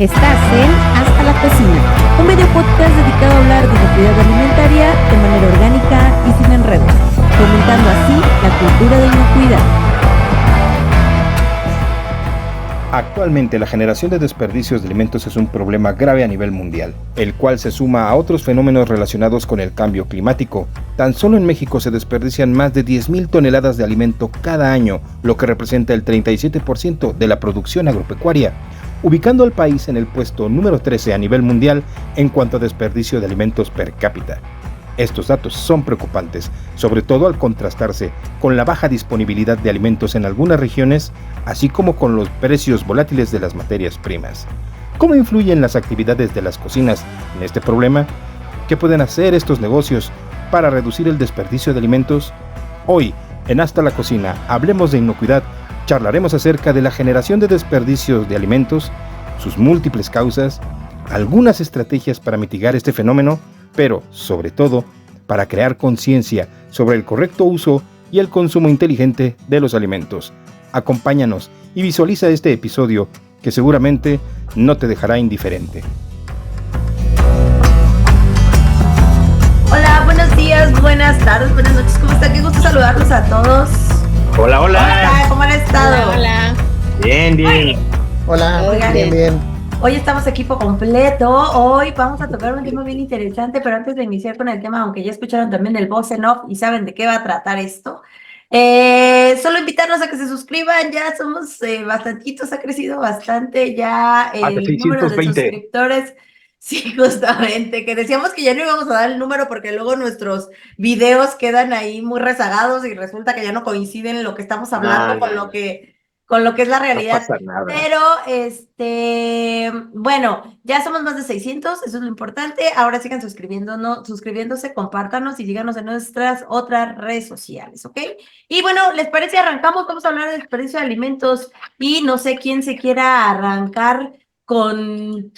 Estás en Hasta la Cocina, un video podcast dedicado a hablar de inocuidad alimentaria de manera orgánica y sin enredos, fomentando así la cultura de inocuidad. Actualmente la generación de desperdicios de alimentos es un problema grave a nivel mundial, el cual se suma a otros fenómenos relacionados con el cambio climático. Tan solo en México se desperdician más de 10,000 toneladas de alimento cada año, lo que representa el 37% de la producción agropecuaria, ubicando al país en el puesto número 13 a nivel mundial en cuanto a desperdicio de alimentos per cápita. Estos datos son preocupantes, sobre todo al contrastarse con la baja disponibilidad de alimentos en algunas regiones, así como con los precios volátiles de las materias primas. ¿Cómo influyen las actividades de las cocinas en este problema? ¿Qué pueden hacer estos negocios para reducir el desperdicio de alimentos? Hoy, en Hasta la Cocina, hablemos de inocuidad, charlaremos acerca de la generación de desperdicios de alimentos, sus múltiples causas, algunas estrategias para mitigar este fenómeno, pero, sobre todo, para crear conciencia sobre el correcto uso y el consumo inteligente de los alimentos. Acompáñanos y visualiza este episodio que seguramente no te dejará indiferente. Hola, buenos días, buenas tardes, buenas noches, ¿cómo están? Qué gusto saludarlos a todos. Hola, hola. Hola, ¿cómo han estado? Hola. Bien, bien. Hola, Oigan, bien. Hoy estamos equipo completo. Hoy vamos a tocar un tema bien interesante, pero antes de iniciar con el tema, aunque ya escucharon también el voz en off y saben de qué va a tratar esto, solo invitarlos a que se suscriban. Ya somos bastantitos, ha crecido bastante ya Hasta el número de 620. suscriptores. Sí, justamente, que decíamos que ya no íbamos a dar el número porque luego nuestros videos quedan ahí muy rezagados y resulta que ya no coinciden lo que estamos hablando con lo que es la No realidad. pasa nada. Pero, bueno, ya somos más de 600, eso es lo importante. Ahora sigan suscribiéndose, compártanos y síganos en nuestras otras redes sociales, ¿ok? Y bueno, ¿les parece? Arrancamos, vamos a hablar del desperdicio de alimentos y no sé quién se quiera arrancar con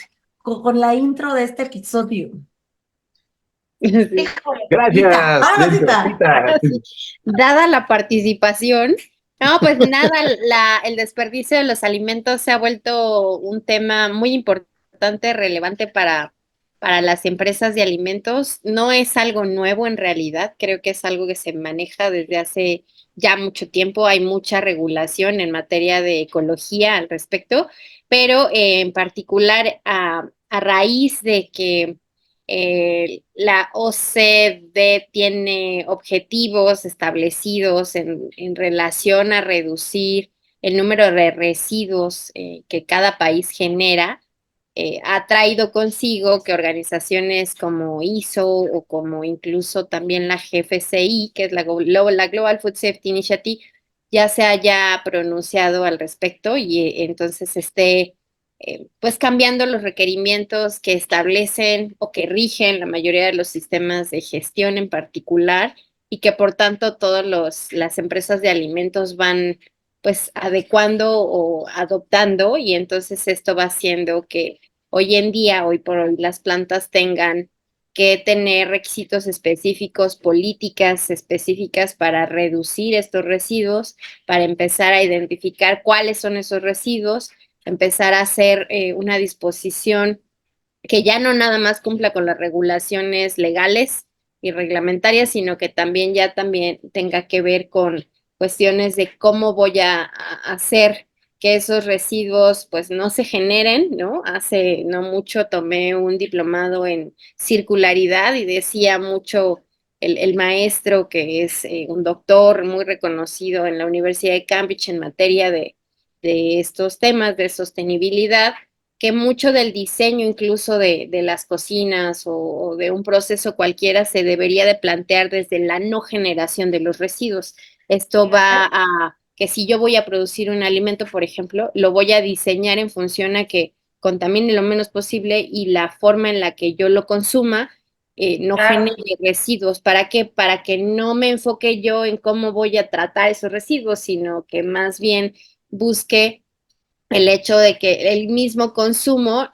la intro de este episodio. Sí. Gracias. Rosita. Dada la participación, no, pues nada, el desperdicio de los alimentos se ha vuelto un tema muy importante, relevante para las empresas de alimentos. No es algo nuevo en realidad, creo que es algo que se maneja desde hace ya mucho tiempo. Hay mucha regulación en materia de ecología al respecto, pero en particular a raíz de que la OCDE tiene objetivos establecidos en relación a reducir el número de residuos que cada país genera. Ha traído consigo que organizaciones como ISO o como incluso también la GFCI, que es la Global Food Safety Initiative, ya se haya pronunciado al respecto y entonces pues cambiando los requerimientos que establecen o que rigen la mayoría de los sistemas de gestión en particular, y que por tanto las empresas de alimentos van pues adecuando o adoptando, y entonces esto va haciendo que hoy por hoy las plantas tengan que tener requisitos específicos, políticas específicas para reducir estos residuos, para empezar a identificar cuáles son esos residuos, empezar a hacer una disposición que ya no nada más cumpla con las regulaciones legales y reglamentarias, sino que también tenga que ver con cuestiones de cómo voy a hacer que esos residuos pues no se generen, ¿no? Hace no mucho tomé un diplomado en circularidad y decía mucho el maestro, que es un doctor muy reconocido en la Universidad de Cambridge en materia de estos temas de sostenibilidad, que mucho del diseño incluso de las cocinas o de un proceso cualquiera se debería de plantear desde la no generación de los residuos. Esto va a que si yo voy a producir un alimento, por ejemplo, lo voy a diseñar en función a que contamine lo menos posible y la forma en la que yo lo consuma no genere residuos. ¿Para qué? Para que no me enfoque yo en cómo voy a tratar esos residuos, sino que más bien busque el hecho de que el mismo consumo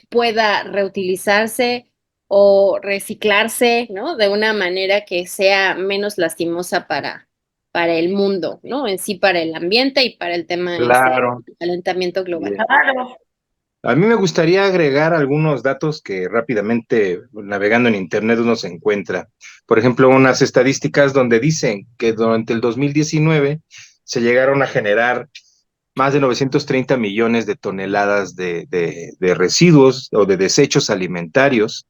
pueda reutilizarse o reciclarse, ¿no? De una manera que sea menos lastimosa para el mundo, ¿no? En sí, para el ambiente y para el tema Claro. del calentamiento global. Bien. Claro. A mí me gustaría agregar algunos datos que rápidamente navegando en Internet uno se encuentra. Por ejemplo, unas estadísticas donde dicen que durante el 2019 se llegaron a generar más de 930 millones de toneladas de residuos o de desechos alimentarios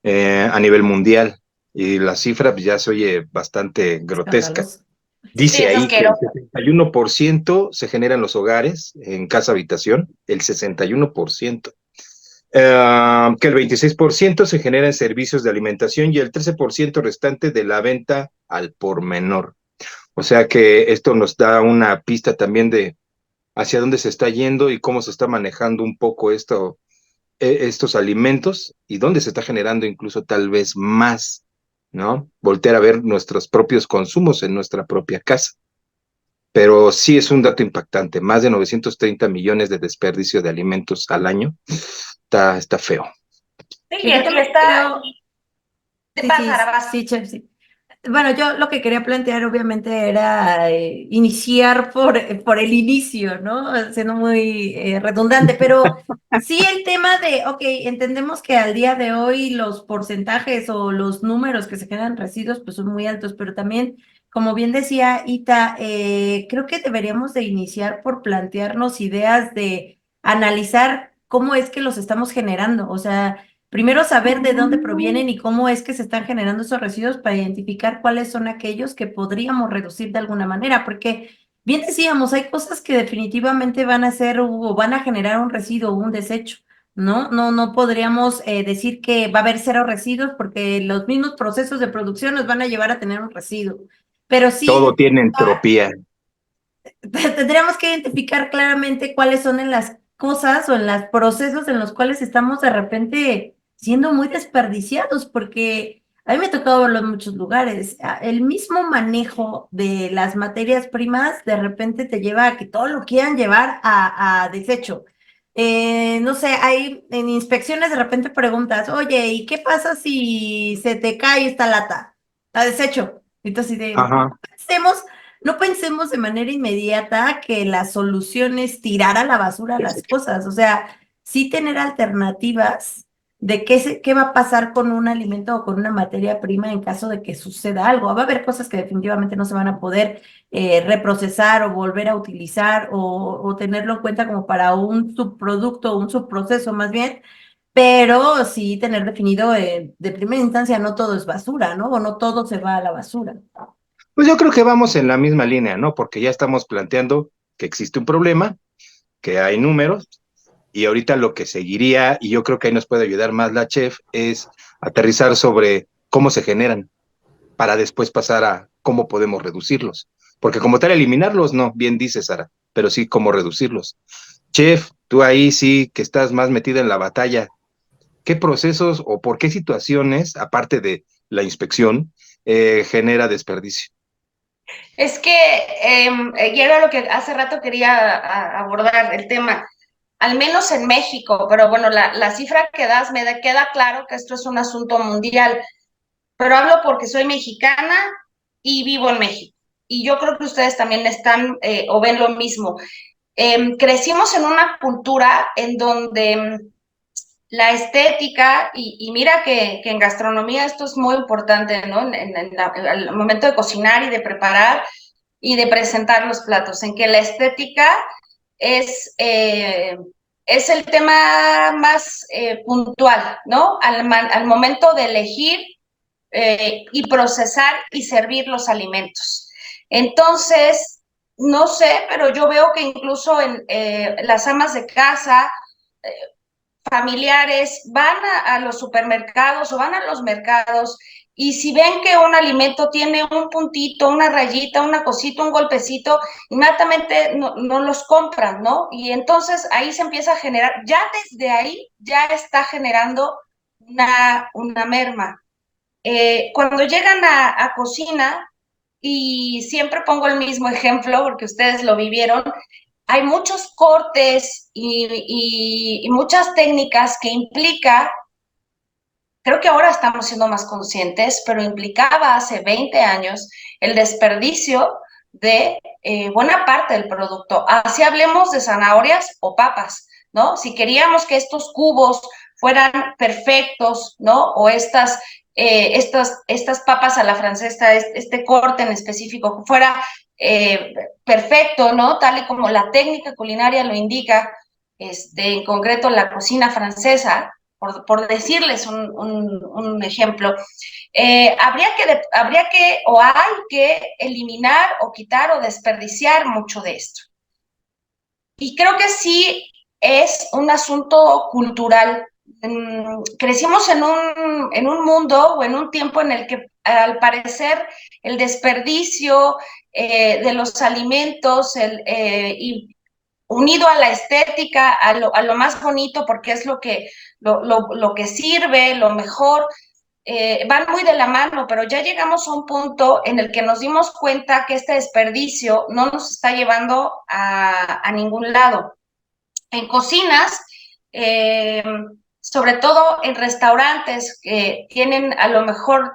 a nivel mundial. Y la cifra pues, ya se oye bastante grotesca. Escandaloso. Sí, Dice es ahí que el asqueroso. 61% se genera en los hogares, en casa habitación, el 61%. Que el 26% se genera en servicios de alimentación y el 13% restante de la venta al por menor. O sea que esto nos da una pista también de hacia dónde se está yendo y cómo se está manejando un poco estos alimentos y dónde se está generando incluso tal vez más, ¿no? Voltear a ver nuestros propios consumos en nuestra propia casa. Pero sí es un dato impactante, más de 930 millones de desperdicio de alimentos al año. Está feo. Sí, Que yo y también está, creo, te sí, sí, pasa, vas. sí, Chef, sí. Bueno, yo lo que quería plantear obviamente era iniciar por el inicio, ¿no? Siendo muy redundante, pero sí el tema de, ok, entendemos que al día de hoy los porcentajes o los números que se generan residuos pues son muy altos, pero también, como bien decía Ita, creo que deberíamos de iniciar por plantearnos ideas de analizar cómo es que los estamos generando, o sea... Primero saber de dónde provienen y cómo es que se están generando esos residuos para identificar cuáles son aquellos que podríamos reducir de alguna manera, porque bien decíamos, hay cosas que definitivamente van a ser o van a generar un residuo o un desecho, ¿no? No podríamos decir que va a haber cero residuos porque los mismos procesos de producción nos van a llevar a tener un residuo, pero Todo sí tiene entropía. tendríamos que identificar claramente cuáles son en las cosas o en los procesos en los cuales estamos de repente siendo muy desperdiciados, porque a mí me ha tocado verlo en muchos lugares. El mismo manejo de las materias primas de repente te lleva a que todo lo quieran llevar a desecho. No sé, hay en inspecciones de repente preguntas, oye, ¿y qué pasa si se te cae esta lata? A desecho. Entonces, Ajá. no pensemos de manera inmediata que la solución es tirar a la basura las cosas, o sea, sí tener alternativas de qué va a pasar con un alimento o con una materia prima en caso de que suceda algo. Va a haber cosas que definitivamente no se van a poder reprocesar o volver a utilizar o tenerlo en cuenta como para un subproducto o un subproceso más bien, pero sí tener definido de primera instancia no todo es basura, ¿no? O no todo se va a la basura. Pues yo creo que vamos en la misma línea, ¿no? Porque ya estamos planteando que existe un problema, que hay números, y ahorita lo que seguiría, y yo creo que ahí nos puede ayudar más la chef, es aterrizar sobre cómo se generan para después pasar a cómo podemos reducirlos. Porque como tal, eliminarlos, no, bien dice Sara, pero sí cómo reducirlos. Chef, tú ahí sí que estás más metida en la batalla. ¿Qué procesos o por qué situaciones, aparte de la inspección, genera desperdicio? Es que, y era lo que hace rato quería abordar el tema, al menos en México, pero bueno, la cifra que das queda claro que esto es un asunto mundial, pero hablo porque soy mexicana y vivo en México. Y yo creo que ustedes también están o ven lo mismo. Crecimos en una cultura en donde la estética, y mira que en gastronomía esto es muy importante, ¿no? Al momento de cocinar y de preparar y de presentar los platos, en que la estética es, es el tema más puntual, ¿no? Al momento de elegir y procesar y servir los alimentos. Entonces, no sé, pero yo veo que incluso en las amas de casa, familiares, van a los supermercados o van a los mercados y si ven que un alimento tiene un puntito, una rayita, una cosita, un golpecito, inmediatamente no los compran, ¿no? Y entonces ahí se empieza a generar, ya desde ahí ya está generando una merma. Cuando llegan a cocina, y siempre pongo el mismo ejemplo porque ustedes lo vivieron, hay muchos cortes y muchas técnicas que implica, creo que ahora estamos siendo más conscientes, pero implicaba hace 20 años el desperdicio de buena parte del producto. Así hablemos de zanahorias o papas. ¿no? Si queríamos que estos cubos fueran perfectos, ¿no? O estas papas a la francesa, este corte en específico, fuera perfecto, ¿no? Tal y como la técnica culinaria lo indica, en concreto la cocina francesa, por decirles un ejemplo, habría que o hay que eliminar o quitar o desperdiciar mucho de esto. Y creo que sí es un asunto cultural. Crecimos en un mundo o en un tiempo en el que al parecer el desperdicio de los alimentos y unido a la estética, a lo más bonito, porque es lo que sirve, lo mejor, van muy de la mano, pero ya llegamos a un punto en el que nos dimos cuenta que este desperdicio no nos está llevando a ningún lado. En cocinas, sobre todo en restaurantes que tienen a lo mejor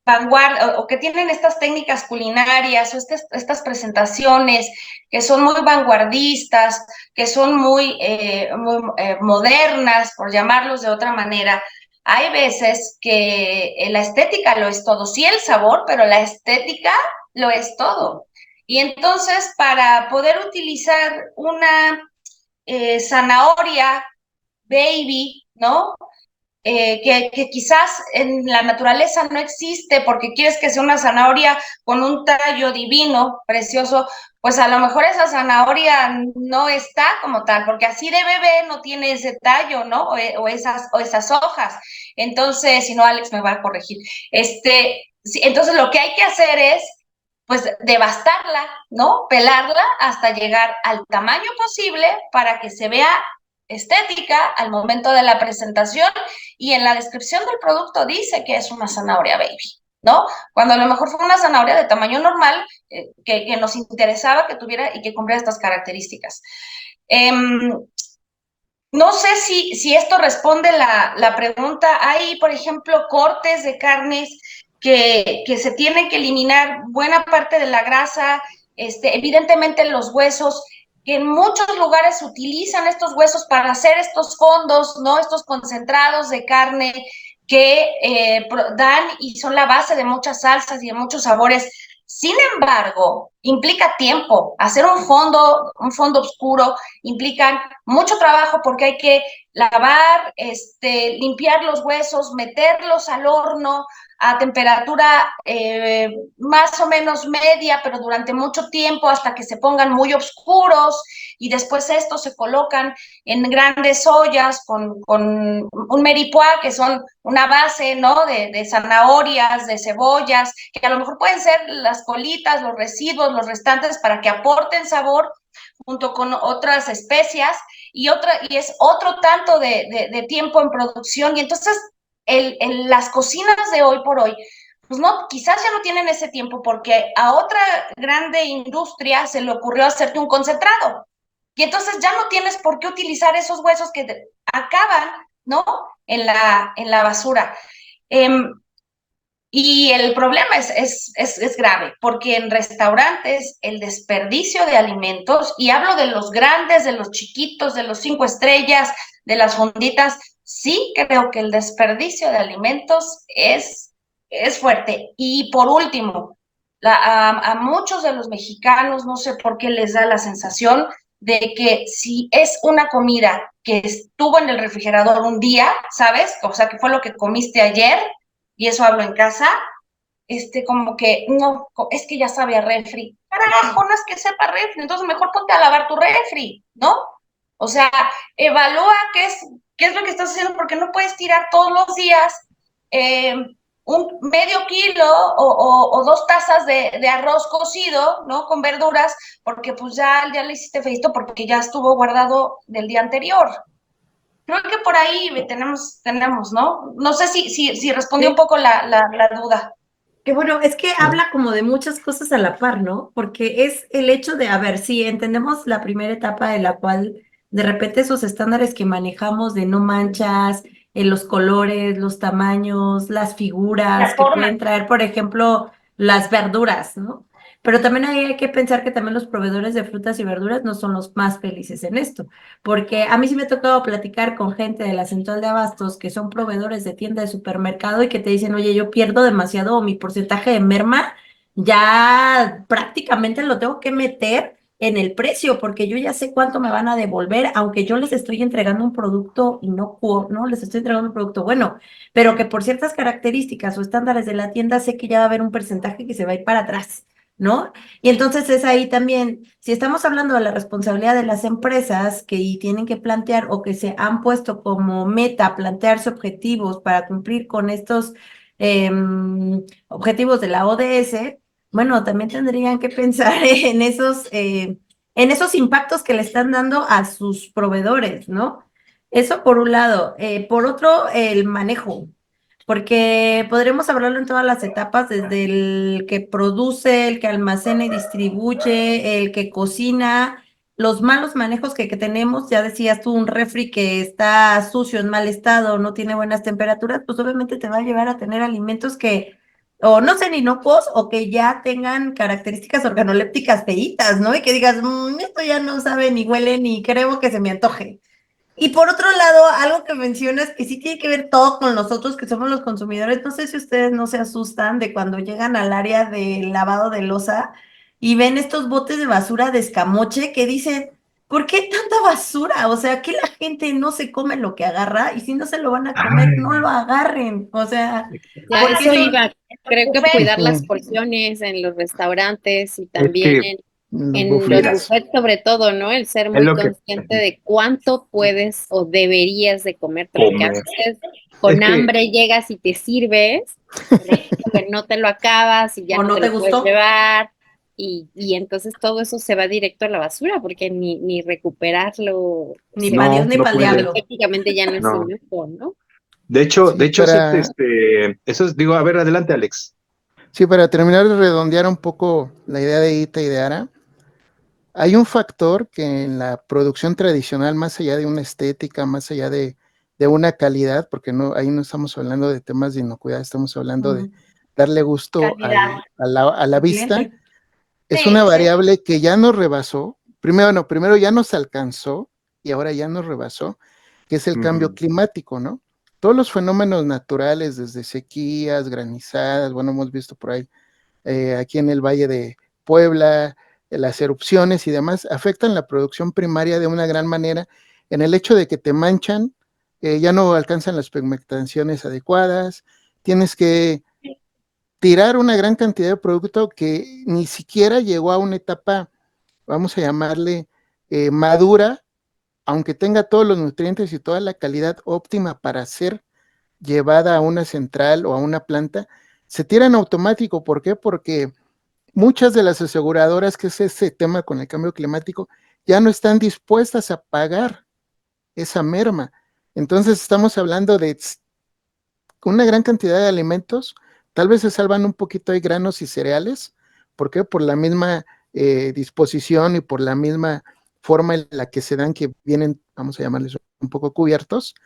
vanguardia o que tienen estas técnicas culinarias o estas presentaciones que son muy vanguardistas, que son muy modernas, por llamarlos de otra manera. Hay veces que la estética lo es todo, sí el sabor, pero la estética lo es todo. Y entonces, para poder utilizar una zanahoria baby, ¿no? Que quizás en la naturaleza no existe porque quieres que sea una zanahoria con un tallo divino, precioso, pues a lo mejor esa zanahoria no está como tal, porque así de bebé no tiene ese tallo, ¿no? O esas hojas. Entonces, si no, Alex me va a corregir. Sí, entonces lo que hay que hacer es pues devastarla, ¿no? Pelarla hasta llegar al tamaño posible para que se vea estética al momento de la presentación, y en la descripción del producto dice que es una zanahoria baby, ¿no? Cuando a lo mejor fue una zanahoria de tamaño normal que nos interesaba que tuviera y que cumpliera estas características. No sé si esto responde la pregunta. Hay, por ejemplo, cortes de carnes que se tienen que eliminar buena parte de la grasa, evidentemente los huesos, que en muchos lugares utilizan estos huesos para hacer estos fondos, ¿no? Estos concentrados de carne que dan y son la base de muchas salsas y de muchos sabores. Sin embargo, implica tiempo. Hacer un fondo oscuro implica mucho trabajo porque hay que lavar, limpiar los huesos, meterlos al horno a temperatura más o menos media, pero durante mucho tiempo hasta que se pongan muy oscuros, y después estos se colocan en grandes ollas con un meripoix, que son una base, ¿no? de zanahorias, de cebollas, que a lo mejor pueden ser las colitas, los residuos, los restantes, para que aporten sabor junto con otras especias, y es otro tanto de tiempo en producción. Y entonces las cocinas de hoy por hoy, pues no, quizás ya no tienen ese tiempo porque a otra grande industria se le ocurrió hacerte un concentrado. Y entonces ya no tienes por qué utilizar esos huesos que acaban, ¿no? En la basura. Y el problema es grave, porque en restaurantes el desperdicio de alimentos, y hablo de los grandes, de los chiquitos, de los 5 estrellas, de las fonditas, sí creo que el desperdicio de alimentos es fuerte. Y por último, a muchos de los mexicanos, no sé por qué les da la sensación de que si es una comida que estuvo en el refrigerador un día, ¿sabes? O sea, que fue lo que comiste ayer, y eso hablo en casa, como que, no, es que ya sabe a refri. Carajo, no es que sepa refri, entonces mejor ponte a lavar tu refri, ¿no? O sea, evalúa qué es lo que estás haciendo, porque no puedes tirar todos los días un medio kilo o 2 tazas de arroz cocido, ¿no? Con verduras, porque pues ya le hiciste feito porque ya estuvo guardado del día anterior. Creo que por ahí tenemos, ¿no? No sé si respondió un poco la duda. Que bueno, es que habla como de muchas cosas a la par, ¿no? Porque es el hecho de, a ver, sí, entendemos la primera etapa de la cual de repente esos estándares que manejamos de no manchas, los colores, los tamaños, las figuras que pueden traer, por ejemplo, las verduras, ¿no? Pero también hay que pensar que también los proveedores de frutas y verduras no son los más felices en esto, porque a mí sí me ha tocado platicar con gente de la central de abastos que son proveedores de tienda de supermercado y que te dicen, oye, yo pierdo demasiado o mi porcentaje de merma ya prácticamente lo tengo que meter en el precio, porque yo ya sé cuánto me van a devolver, aunque yo les estoy entregando un producto inocuo, ¿no? Les estoy entregando un producto bueno, pero que por ciertas características o estándares de la tienda sé que ya va a haber un porcentaje que se va a ir para atrás, ¿no? Y entonces es ahí también, si estamos hablando de la responsabilidad de las empresas que tienen que plantear o que se han puesto como meta plantearse objetivos para cumplir con estos objetivos de la ODS, bueno, también tendrían que pensar en esos impactos que le están dando a sus proveedores, ¿no? Eso por un lado. Por otro, el manejo, porque podremos hablarlo en todas las etapas, desde el que produce, el que almacena y distribuye, el que cocina, los malos manejos que tenemos, ya decías tú, un refri que está sucio, en mal estado, no tiene buenas temperaturas, pues obviamente te va a llevar a tener alimentos que o no sean inocuos o que ya tengan características organolépticas feitas, ¿no? Y que digas, esto ya no sabe ni huele ni creo que se me antoje. Y por otro lado, algo que mencionas que sí tiene que ver todo con nosotros que somos los consumidores, no sé si ustedes no se asustan de cuando llegan al área de lavado de loza y ven estos botes de basura de escamoche que dicen, ¿por qué tanta basura? O sea, que la gente no se come lo que agarra y si no se lo van a comer, no lo Ay, agarren. O sea, Ya porque eso son... iba. Creo que Buffet. cuidar las Ujú. porciones en los restaurantes y es también que, Los en los mira, buffets. buffets sobre todo, ¿no? El ser es muy lo que consciente de cuánto puedes o deberías de comerte, porque a comer. veces Es con que, hambre llegas y te sirves, resulta que no te lo acabas y ya ¿O no no te te lo puedes gustó? llevar y entonces todo eso se va directo a la basura porque ni recuperarlo Ni para Dios no, ni no para el puede. diablo. técnicamente ya no es No. inocuo, ¿no? De Sí, hecho, para, eso es, digo, a ver, adelante, Alex. sí, para terminar de redondear un poco la idea de Ita y de Ara, hay un factor que en la producción tradicional, más allá de una estética, más allá de una calidad, porque no, ahí no estamos hablando de temas de inocuidad, estamos hablando de darle gusto Calidad. a la El vista, cliente. es Sí, una sí. variable que ya nos rebasó, primero, no, primero ya nos alcanzó y ahora ya nos rebasó, que es el cambio Ujú. climático, ¿no? Todos los fenómenos naturales, desde sequías, granizadas, bueno, hemos visto por ahí aquí en el Valle de Puebla, las erupciones y demás, afectan la producción primaria de una gran manera en el hecho de que te manchan, ya no alcanzan las pigmentaciones adecuadas, tienes que tirar una gran cantidad de producto que ni siquiera llegó a una etapa, vamos a llamarle, madura, aunque tenga todos los nutrientes y toda la calidad óptima para ser llevada a una central o a una planta, se tira en automático. ¿Por qué? Porque muchas de las aseguradoras, que es ese tema con el cambio climático, ya no están dispuestas a pagar esa merma. Entonces estamos hablando de una gran cantidad de alimentos, tal vez se salvan un poquito de granos y cereales, ¿por qué? Por la misma disposición y por la misma forma en la que se dan, que vienen, vamos a llamarles un poco cubiertos.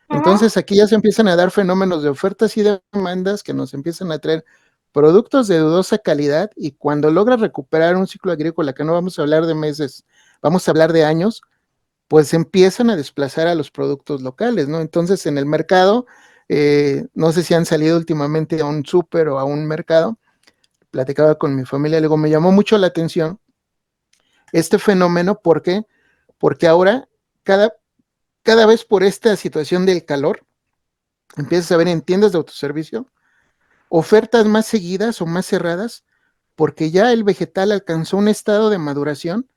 Entonces aquí ya se empiezan a dar fenómenos de ofertas y demandas que nos empiezan a traer productos de dudosa calidad, y cuando logra recuperar un ciclo agrícola, que no vamos a hablar de meses, vamos a hablar de años, pues empiezan a desplazar a los productos locales, ¿no? Entonces en el mercado, no sé si han salido últimamente a un súper o a un mercado, platicaba con mi familia, luego me llamó mucho la atención este fenómeno. ¿Por qué? Porque ahora cada vez por esta situación del calor, empiezas a ver en tiendas de autoservicio ofertas más seguidas o más cerradas, porque ya el vegetal alcanzó un estado de maduración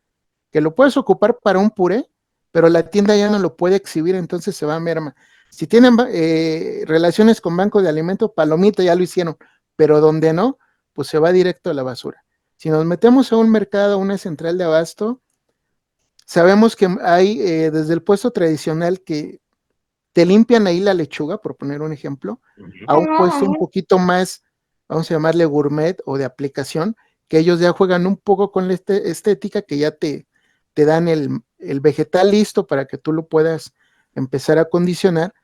que lo puedes ocupar para un puré, pero la tienda ya no lo puede exhibir, entonces se va a merma. Si tienen relaciones con bancos de alimentos, palomita, ya lo hicieron, pero donde no, pues se va directo a la basura. Si nos metemos a un mercado, a una central de abasto, sabemos que hay desde el puesto tradicional que te limpian ahí la lechuga, por poner un ejemplo, a un puesto un poquito más, vamos a llamarle gourmet o de aplicación, que ellos ya juegan un poco con la estética, que ya te dan el vegetal listo para que tú lo puedas empezar a condicionar,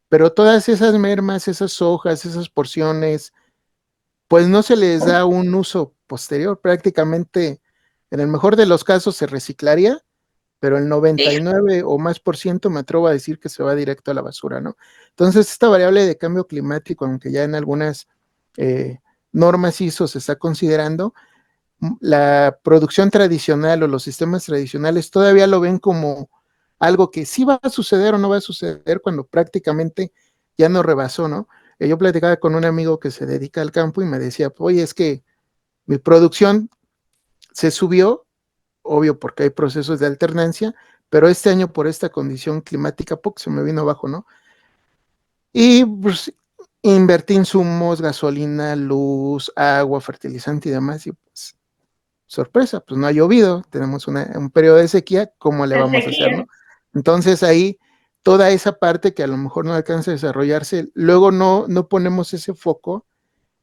pero todas esas mermas, esas hojas, esas porciones, pues no se les da un uso posterior. Prácticamente, en el mejor de los casos, se reciclaría, pero el 99 o más por ciento me atrevo a decir que se va directo a la basura, ¿no? Entonces, esta variable de cambio climático, aunque ya en algunas normas ISO se está considerando, la producción tradicional o los sistemas tradicionales todavía lo ven como algo que sí va a suceder o no va a suceder cuando prácticamente ya no rebasó, ¿no? Yo platicaba con un amigo que se dedica al campo y me decía, oye, es que mi producción se subió, obvio porque hay procesos de alternancia, pero este año por esta condición climática, poco se me vino abajo, ¿no? Y pues invertí insumos, gasolina, luz, agua, fertilizante y demás, y pues sorpresa, pues no ha llovido, tenemos un periodo de sequía, ¿cómo le vamos a hacer, no? Entonces ahí toda esa parte que a lo mejor no alcanza a desarrollarse, luego no ponemos ese foco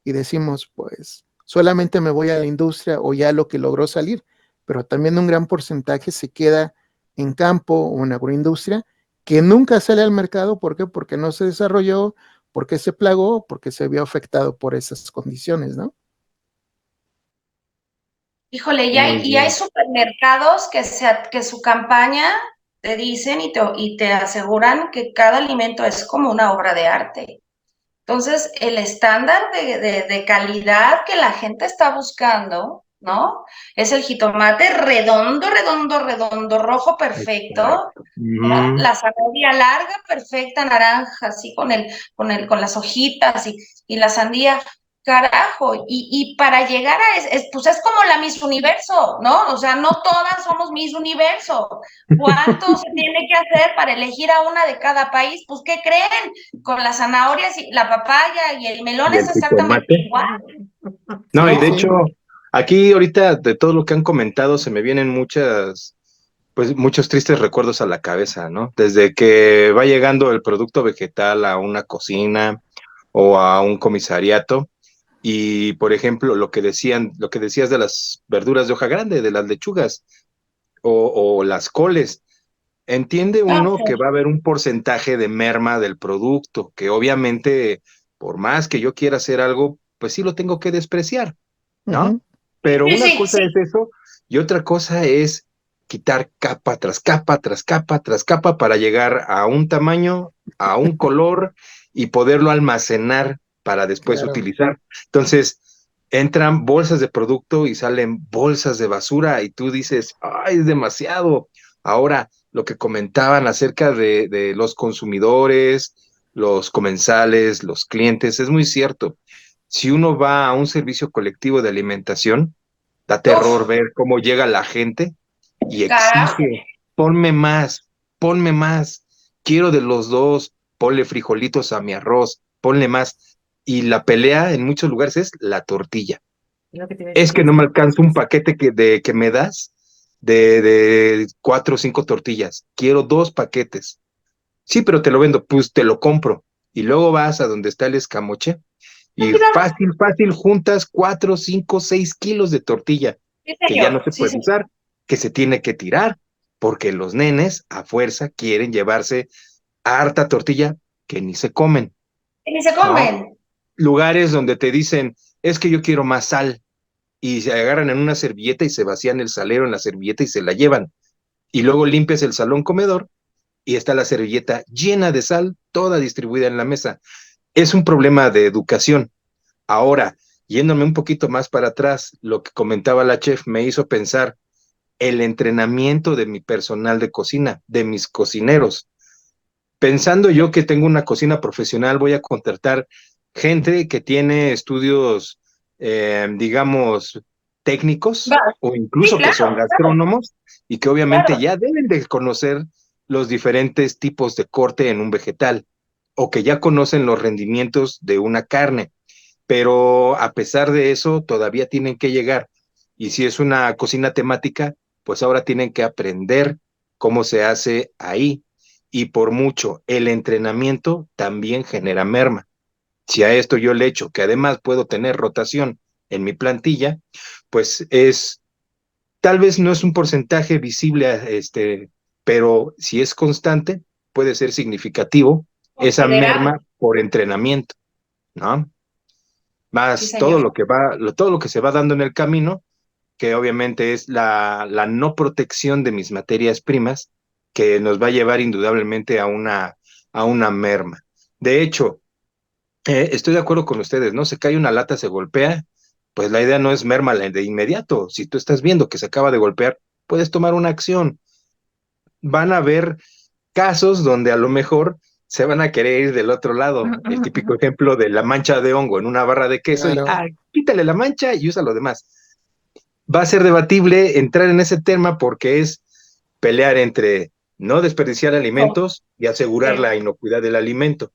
y decimos, pues solamente me voy a la industria o ya lo que logró salir, pero también un gran porcentaje se queda en campo o en agroindustria que nunca sale al mercado, ¿por qué? Porque no se desarrolló, porque se plagó, porque se vio afectado por esas condiciones, ¿no? Híjole, Muy y hay bien. supermercados que su campaña te dicen y te aseguran que cada alimento es como una obra de arte. Entonces, el estándar de calidad que la gente está buscando, ¿no? Es el jitomate redondo, redondo, redondo, rojo perfecto, Exacto. ¿verdad? La zanahoria larga, perfecta, naranja, así con las hojitas y la sandía. Carajo, y para llegar a pues es como la Miss Universo, ¿no? O sea, no todas somos Miss Universo. ¿Cuánto se tiene que hacer para elegir a una de cada país? Pues, ¿qué creen? Con las zanahorias y la papaya y el melón Y es el exactamente jitomate. igual, No, y Sí, de ¿no? sí. hecho, aquí ahorita de todo lo que han comentado se me vienen pues muchos tristes recuerdos a la cabeza, ¿no? Desde que va llegando el producto vegetal a una cocina o a un comisariato y, por ejemplo, lo que decías de las verduras de hoja grande, de las lechugas o las coles. Entiende uno que va a haber un porcentaje de merma del producto, que obviamente, por más que yo quiera hacer algo, pues sí lo tengo que despreciar, ¿no? Uh-huh. Pero Sí, una sí, cosa sí. es eso y otra cosa es quitar capa tras capa, tras capa, tras capa para llegar a un tamaño, a un color y poderlo almacenar para después Claro. utilizar. Entonces, entran bolsas de producto y salen bolsas de basura y tú dices, ay, es demasiado. Ahora, lo que comentaban acerca de los consumidores, los comensales, los clientes, es muy cierto. Si uno va a un servicio colectivo de alimentación, da terror Uf, ver cómo llega la gente y carajo. exige, ponme más, quiero de los dos, ponle frijolitos a mi arroz, ponle más. Y la pelea en muchos lugares es la tortilla. Lo que te iba a decir, Es que tienes no que me poner alcanza un más. paquete que me das de 4 o 5 tortillas. Quiero 2 paquetes. Sí, pero te lo vendo, pues te lo compro. Y luego vas a donde está el escamoche y fácil, fácil, juntas 4, 5, 6 kilos de tortilla Sí, que ya señor. no se Sí, puede señor. usar, que se tiene que tirar, porque los nenes a fuerza quieren llevarse harta tortilla que ni se comen, Y ni se ¿no? comen. Lugares donde te dicen, es que yo quiero más sal, y se agarran en una servilleta y se vacían el salero en la servilleta y se la llevan. Y luego limpias el salón comedor y está la servilleta llena de sal, toda distribuida en la mesa. Es un problema de educación. Ahora, yéndome un poquito más para atrás, lo que comentaba la chef me hizo pensar el entrenamiento de mi personal de cocina, de mis cocineros. Pensando yo que tengo una cocina profesional, voy a contratar gente que tiene estudios, digamos, Va. técnicos o Sí, incluso que son claro, claro, gastrónomos y que obviamente claro. ya deben de conocer los diferentes tipos de corte en un vegetal o que ya conocen los rendimientos de una carne, pero a pesar de eso todavía tienen que llegar. Y si es una cocina temática, pues ahora tienen que aprender cómo se hace ahí. Y por mucho, el entrenamiento también genera merma. Si a esto yo le echo que además puedo tener rotación en mi plantilla, pues tal vez no es un porcentaje visible, pero si es constante, puede ser significativo esa Considerable. merma por entrenamiento, ¿no? más señor. todo lo que se va dando en el camino, que obviamente es la no protección de mis materias primas, que nos va a llevar indudablemente a una merma. De hecho, estoy de acuerdo con ustedes, ¿no? Se cae una lata, se golpea, pues la idea no es mermarla de inmediato. Si tú estás viendo que se acaba de golpear, puedes tomar una acción. Van a haber casos donde a lo mejor se van a querer ir del otro lado. El típico ejemplo de la mancha de hongo en una barra de queso y, Claro. quítale la mancha y usa lo demás. Va a ser debatible entrar en ese tema porque es pelear entre no desperdiciar alimentos y asegurar la inocuidad del alimento.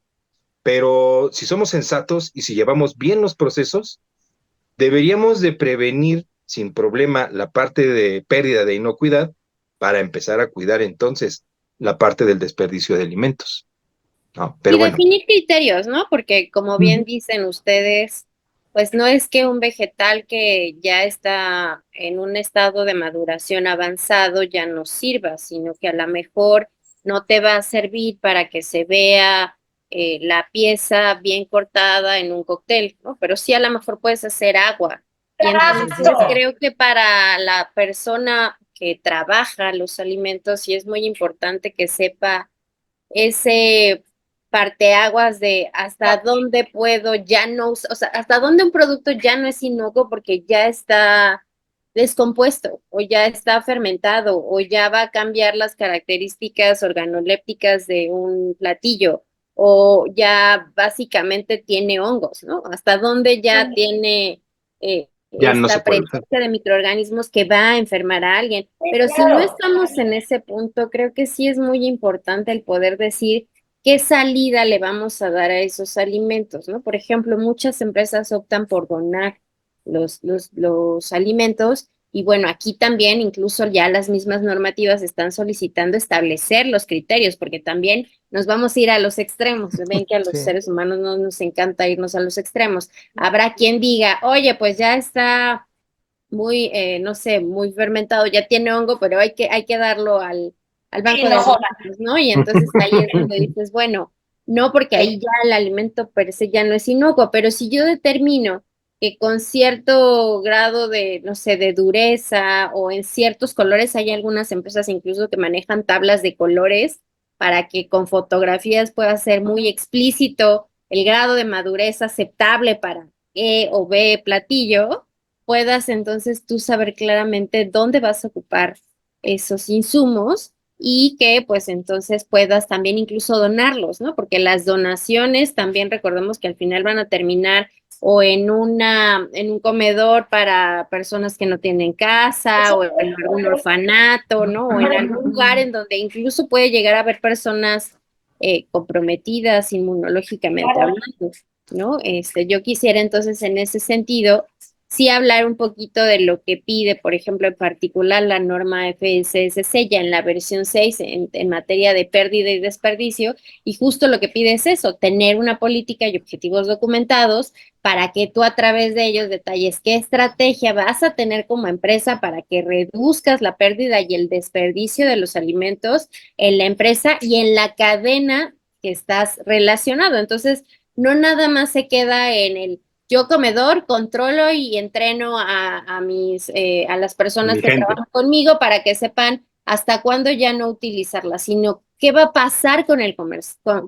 Pero si somos sensatos y si llevamos bien los procesos, deberíamos de prevenir sin problema la parte de pérdida de inocuidad para empezar a cuidar entonces la parte del desperdicio de alimentos. No, pero Y bueno. definir criterios, ¿no? Porque como bien dicen ustedes, pues no es que un vegetal que ya está en un estado de maduración avanzado ya no sirva, sino que a lo mejor no te va a servir para que se vea la pieza bien cortada en un cóctel, ¿no? Pero sí a lo mejor puedes hacer agua. Y entonces creo que para la persona que trabaja los alimentos sí es muy importante que sepa ese parteaguas de hasta dónde puedo ya no, o sea, hasta dónde un producto ya no es inocuo porque ya está descompuesto o ya está fermentado o ya va a cambiar las características organolépticas de un platillo o ya básicamente tiene hongos, ¿no? Hasta dónde ya tiene Ya no se esta puede usar. presencia de microorganismos que va a enfermar a alguien. Pero si no estamos en ese punto, creo que sí es muy importante el poder decir qué salida le vamos a dar a esos alimentos, ¿no? Por ejemplo, muchas empresas optan por donar los alimentos y bueno, aquí también incluso ya las mismas normativas están solicitando establecer los criterios, porque también nos vamos a ir a los extremos. Ven que a los Sí. seres humanos no nos encanta irnos a los extremos. Habrá quien diga, oye, pues ya está muy, no sé, muy fermentado, ya tiene hongo, pero hay que darlo al banco de alimentos, ¿no? Y entonces ahí es donde dices, bueno, no, porque ahí ya el alimento per se ya no es inocuo, pero si yo determino que con cierto grado de, no sé, de dureza o en ciertos colores, hay algunas empresas incluso que manejan tablas de colores para que con fotografías pueda ser muy explícito el grado de madurez aceptable para E o B platillo, puedas entonces tú saber claramente dónde vas a ocupar esos insumos y que pues entonces puedas también incluso donarlos, ¿no? Porque las donaciones también recordemos que al final van a terminar o en un comedor para personas que no tienen casa o en algún orfanato, ¿no? O en algún lugar en donde incluso puede llegar a haber personas comprometidas inmunológicamente hablando, ¿no? Yo quisiera entonces en ese sentido sí hablar un poquito de lo que pide, por ejemplo, en particular la norma FSSC ya en la versión 6 en materia de pérdida y desperdicio, y justo lo que pide es eso, tener una política y objetivos documentados para que tú a través de ellos detalles qué estrategia vas a tener como empresa para que reduzcas la pérdida y el desperdicio de los alimentos en la empresa y en la cadena que estás relacionado. Entonces, no nada más se queda en el yo comedor controlo y entreno a las personas Mi que gente. trabajan conmigo para que sepan hasta cuándo ya no utilizarla, sino qué va a pasar con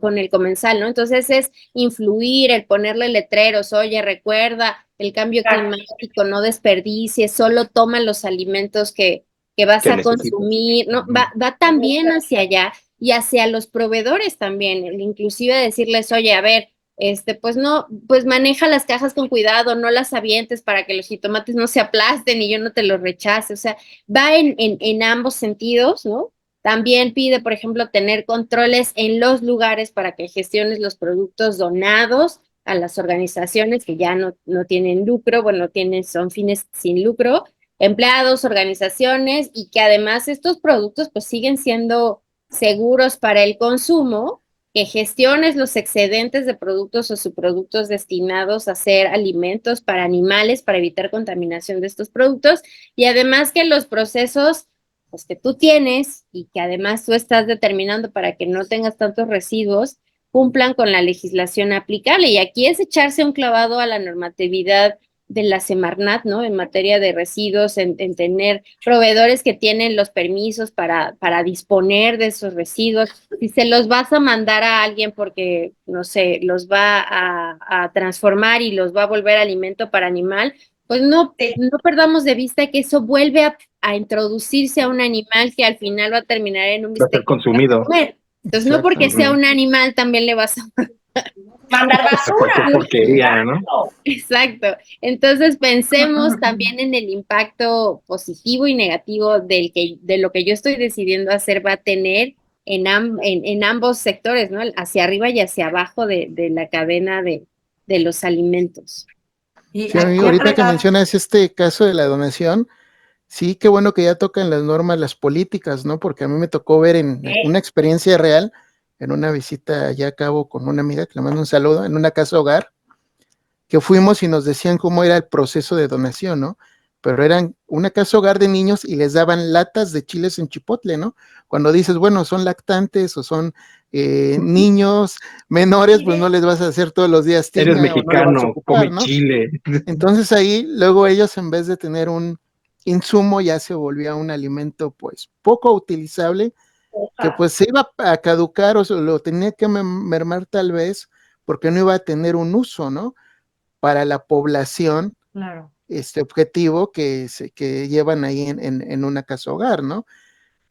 con el comensal, ¿no? Entonces es influir, el ponerle letreros, oye, recuerda el cambio climático, no desperdicies, solo toma los alimentos que vas Que a necesitas. consumir, ¿no? Va también hacia allá y hacia los proveedores también, inclusive decirles, oye, a ver, pues no, pues maneja las cajas con cuidado, no las avientes para que los jitomates no se aplasten y yo no te los rechace, o sea, va en ambos sentidos, ¿no? También pide, por ejemplo, tener controles en los lugares para que gestiones los productos donados a las organizaciones que ya no tienen lucro, bueno, son fines sin lucro, empleados, organizaciones, y que además estos productos pues siguen siendo seguros para el consumo, que gestiones los excedentes de productos o subproductos destinados a ser alimentos para animales para evitar contaminación de estos productos y además que los procesos pues, que tú tienes y que además tú estás determinando para que no tengas tantos residuos, cumplan con la legislación aplicable. Y aquí es echarse un clavado a la normatividad de la Semarnat, ¿no? En materia de residuos, en tener proveedores que tienen los permisos para disponer de esos residuos. Si se los vas a mandar a alguien porque, no sé, los va a transformar y los va a volver alimento para animal, pues no perdamos de vista que eso vuelve a introducirse a un animal que al final va a terminar en un Va a ser bistec que vas a consumido. comer. Entonces, no porque sea un animal, también le vas a mandar Cualquier basura. porquería, ¿no? Exacto. Entonces pensemos también en el impacto positivo y negativo de lo que yo estoy decidiendo hacer va a tener en ambos sectores, ¿no? Hacia arriba y hacia abajo de la cadena de los alimentos. Y Sí, amigo, ahorita que mencionas este caso de la donación, sí, qué bueno que ya tocan las normas, las políticas, ¿no? Porque a mí me tocó ver en una experiencia real, en una visita allá a cabo con una amiga, que le mando un saludo, en una casa hogar, que fuimos y nos decían cómo era el proceso de donación, ¿no? Pero eran una casa hogar de niños y les daban latas de chiles en chipotle, ¿no? Cuando dices, bueno, son lactantes o son niños menores, pues no les vas a hacer todos los días Eres tibia o no lo vas a mexicano, ocupar, come ¿no? chile. Entonces ahí, luego ellos en vez de tener un insumo, ya se volvía un alimento pues poco utilizable, que pues se iba a caducar o se lo tenía que mermar tal vez, porque no iba a tener un uso, ¿no? Para la población Claro. objetivo que llevan ahí en una casa hogar, ¿no?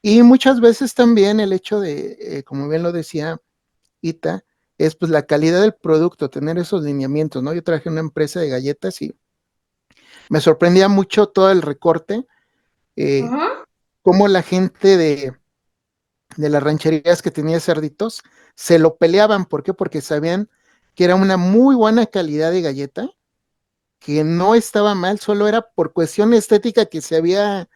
Y muchas veces también el hecho de, como bien lo decía Ita, es pues la calidad del producto, tener esos lineamientos, ¿no? Yo trabajé en una empresa de galletas y me sorprendía mucho todo el recorte, cómo la gente de las rancherías que tenía cerditos se lo peleaban. ¿Por qué? Porque sabían que era una muy buena calidad de galleta, que no estaba mal, solo era por cuestión estética que se había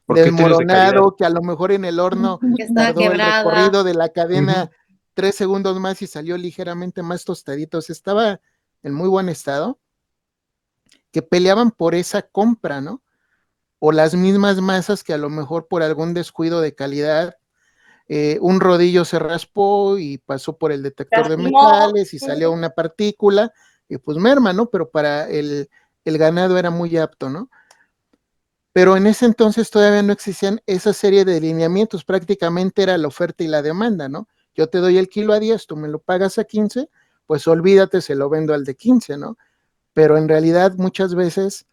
Porque tienes de calidad. desmoronado, que a lo mejor en el horno Que estaba tardó el quebrada. recorrido de la cadena 3 segundos más y salió ligeramente más tostaditos. Estaba en muy buen estado, que peleaban por esa compra, ¿no? O las mismas masas que a lo mejor por algún descuido de calidad, un rodillo se raspó y pasó por el detector de metales y salió una partícula, y pues merma, ¿no? Pero para el ganado era muy apto, ¿no? Pero en ese entonces todavía no existían esa serie de lineamientos, prácticamente era la oferta y la demanda, ¿no? Yo te doy el kilo a 10, tú me lo pagas a 15, pues olvídate, se lo vendo al de 15, ¿no? Pero en realidad muchas veces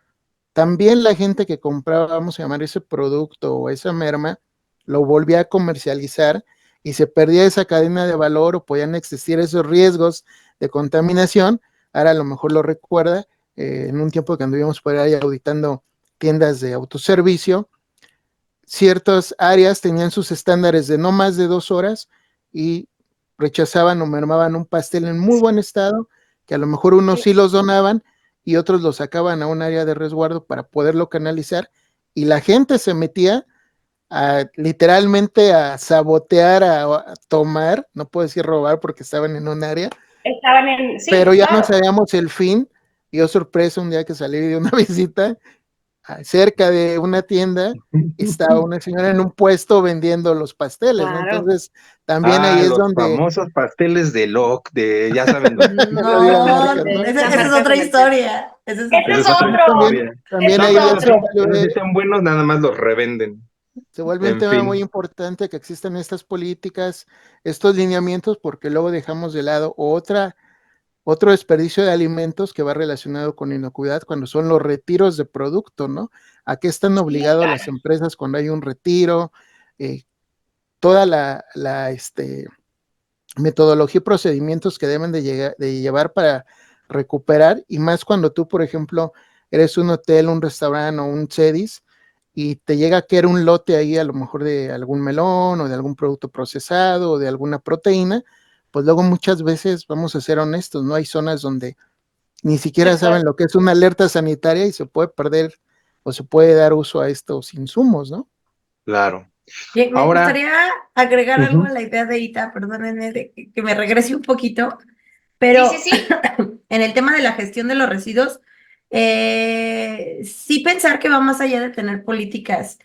también la gente que compraba, vamos a llamar ese producto o esa merma, lo volvía a comercializar y se perdía esa cadena de valor o podían existir esos riesgos de contaminación. Ahora a lo mejor lo recuerda, en un tiempo que anduvimos por ahí auditando tiendas de autoservicio, ciertas áreas tenían sus estándares de no más de 2 horas y rechazaban o mermaban un pastel en muy buen estado, que a lo mejor unos sí los donaban y otros los sacaban a un área de resguardo para poderlo canalizar, y la gente se metía literalmente a sabotear, a tomar, no puedo decir robar porque estaban en un área, pero ya no sabíamos el fin. Y oh sorpresa, un día que salí de una visita, cerca de una tienda, estaba una señora en un puesto vendiendo los pasteles, ¿no? Claro. Entonces, también ahí es Los donde... famosos pasteles de Loc, de ya saben dónde. No, esa es otra historia. Esa es otra historia. También No, ahí pero les si son buenos, nada más los revenden. se vuelve un En tema fin. muy importante que existan estas políticas, estos lineamientos, porque luego dejamos de lado otro desperdicio de alimentos que va relacionado con inocuidad cuando son los retiros de producto, ¿no? ¿A qué están obligadas las empresas cuando hay un retiro? Toda la metodología y procedimientos que deben de llevar para recuperar, y más cuando tú, por ejemplo, eres un hotel, un restaurante o un CEDIS y te llega a caer un lote ahí a lo mejor de algún melón o de algún producto procesado o de alguna proteína, pues luego muchas veces, vamos a ser honestos, no hay zonas donde ni siquiera saben lo que es una alerta sanitaria y se puede perder o se puede dar uso a estos insumos, ¿no? Claro. Bien, me Ahora, gustaría agregar algo a la idea de Ita, perdónenme que me regrese un poquito, pero en el tema de la gestión de los residuos, sí pensar que va más allá de tener políticas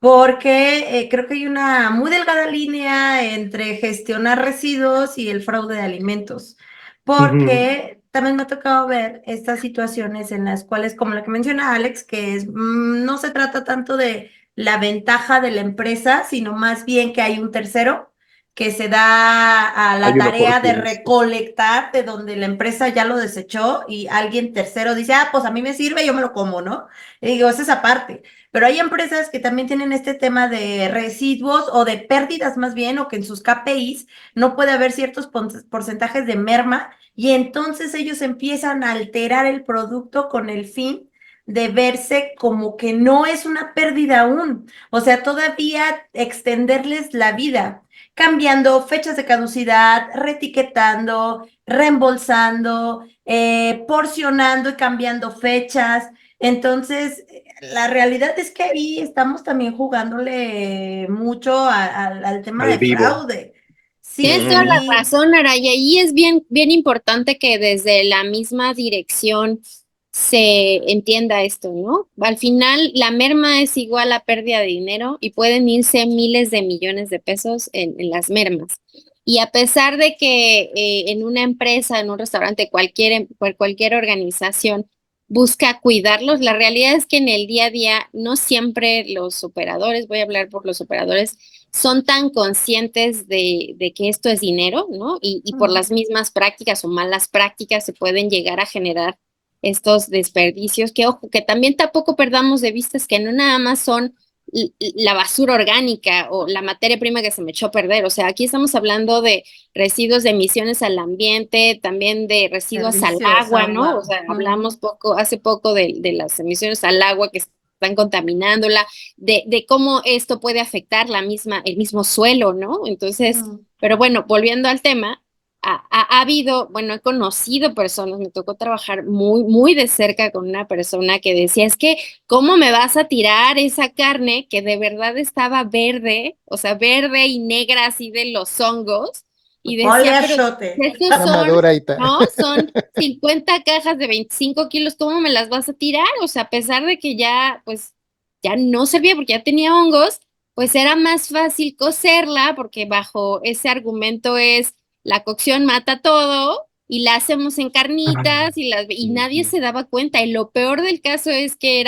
porque creo que hay una muy delgada línea entre gestionar residuos y el fraude de alimentos, porque también me ha tocado ver estas situaciones en las cuales, como la que menciona Alex, que es, no se trata tanto de la ventaja de la empresa, sino más bien que hay un tercero que se da a la Hay un tarea de oportunista. recolectar de donde la empresa ya lo desechó y alguien tercero dice, ah, pues a mí me sirve, yo me lo como, ¿no? Y digo, es esa parte. Pero hay empresas que también tienen este tema de residuos o de pérdidas más bien, o que en sus KPIs no puede haber ciertos porcentajes de merma y entonces ellos empiezan a alterar el producto con el fin de verse como que no es una pérdida aún. O sea, todavía extenderles la vida, cambiando fechas de caducidad, retiquetando, reembolsando, porcionando y cambiando fechas. Entonces, la realidad es que ahí estamos también jugándole mucho al tema Al de vivo. fraude. Tienes toda la Sí, razón, Araya, y es bien, bien importante que desde la misma dirección se entienda esto, ¿no? Al final, la merma es igual a pérdida de dinero y pueden irse miles de millones de pesos en las mermas. Y a pesar de que en una empresa, en un restaurante, cualquier organización busca cuidarlos, la realidad es que en el día a día no siempre los operadores, voy a hablar por los operadores, son tan conscientes de que esto es dinero, ¿no? Y por las mismas prácticas o malas prácticas se pueden llegar a generar estos desperdicios, que ojo, que también tampoco perdamos de vista es que no nada más son la basura orgánica o la materia prima que se me echó a perder, o sea, aquí estamos hablando de residuos de emisiones al ambiente, también de residuos al servicios, agua, ¿no? O agua. sea, hablamos hace poco de las emisiones al agua que están contaminándola, de cómo esto puede afectar el mismo suelo, ¿no? Entonces, pero bueno, volviendo al tema, ha habido, bueno, he conocido personas, me tocó trabajar muy, muy de cerca con una persona que decía, es que, ¿cómo me vas a tirar esa carne que de verdad estaba verde, o sea, verde y negra así de los hongos? Y Ponle decía, pero achote. estos Está son, madura y tal. ¿no? Son 50 cajas de 25 kilos, ¿cómo me las vas a tirar? O sea, a pesar de que ya, pues, ya no servía porque ya tenía hongos, pues era más fácil cocerla porque bajo ese argumento es la cocción mata todo y la hacemos en carnitas y nadie se daba cuenta. Y lo peor del caso es que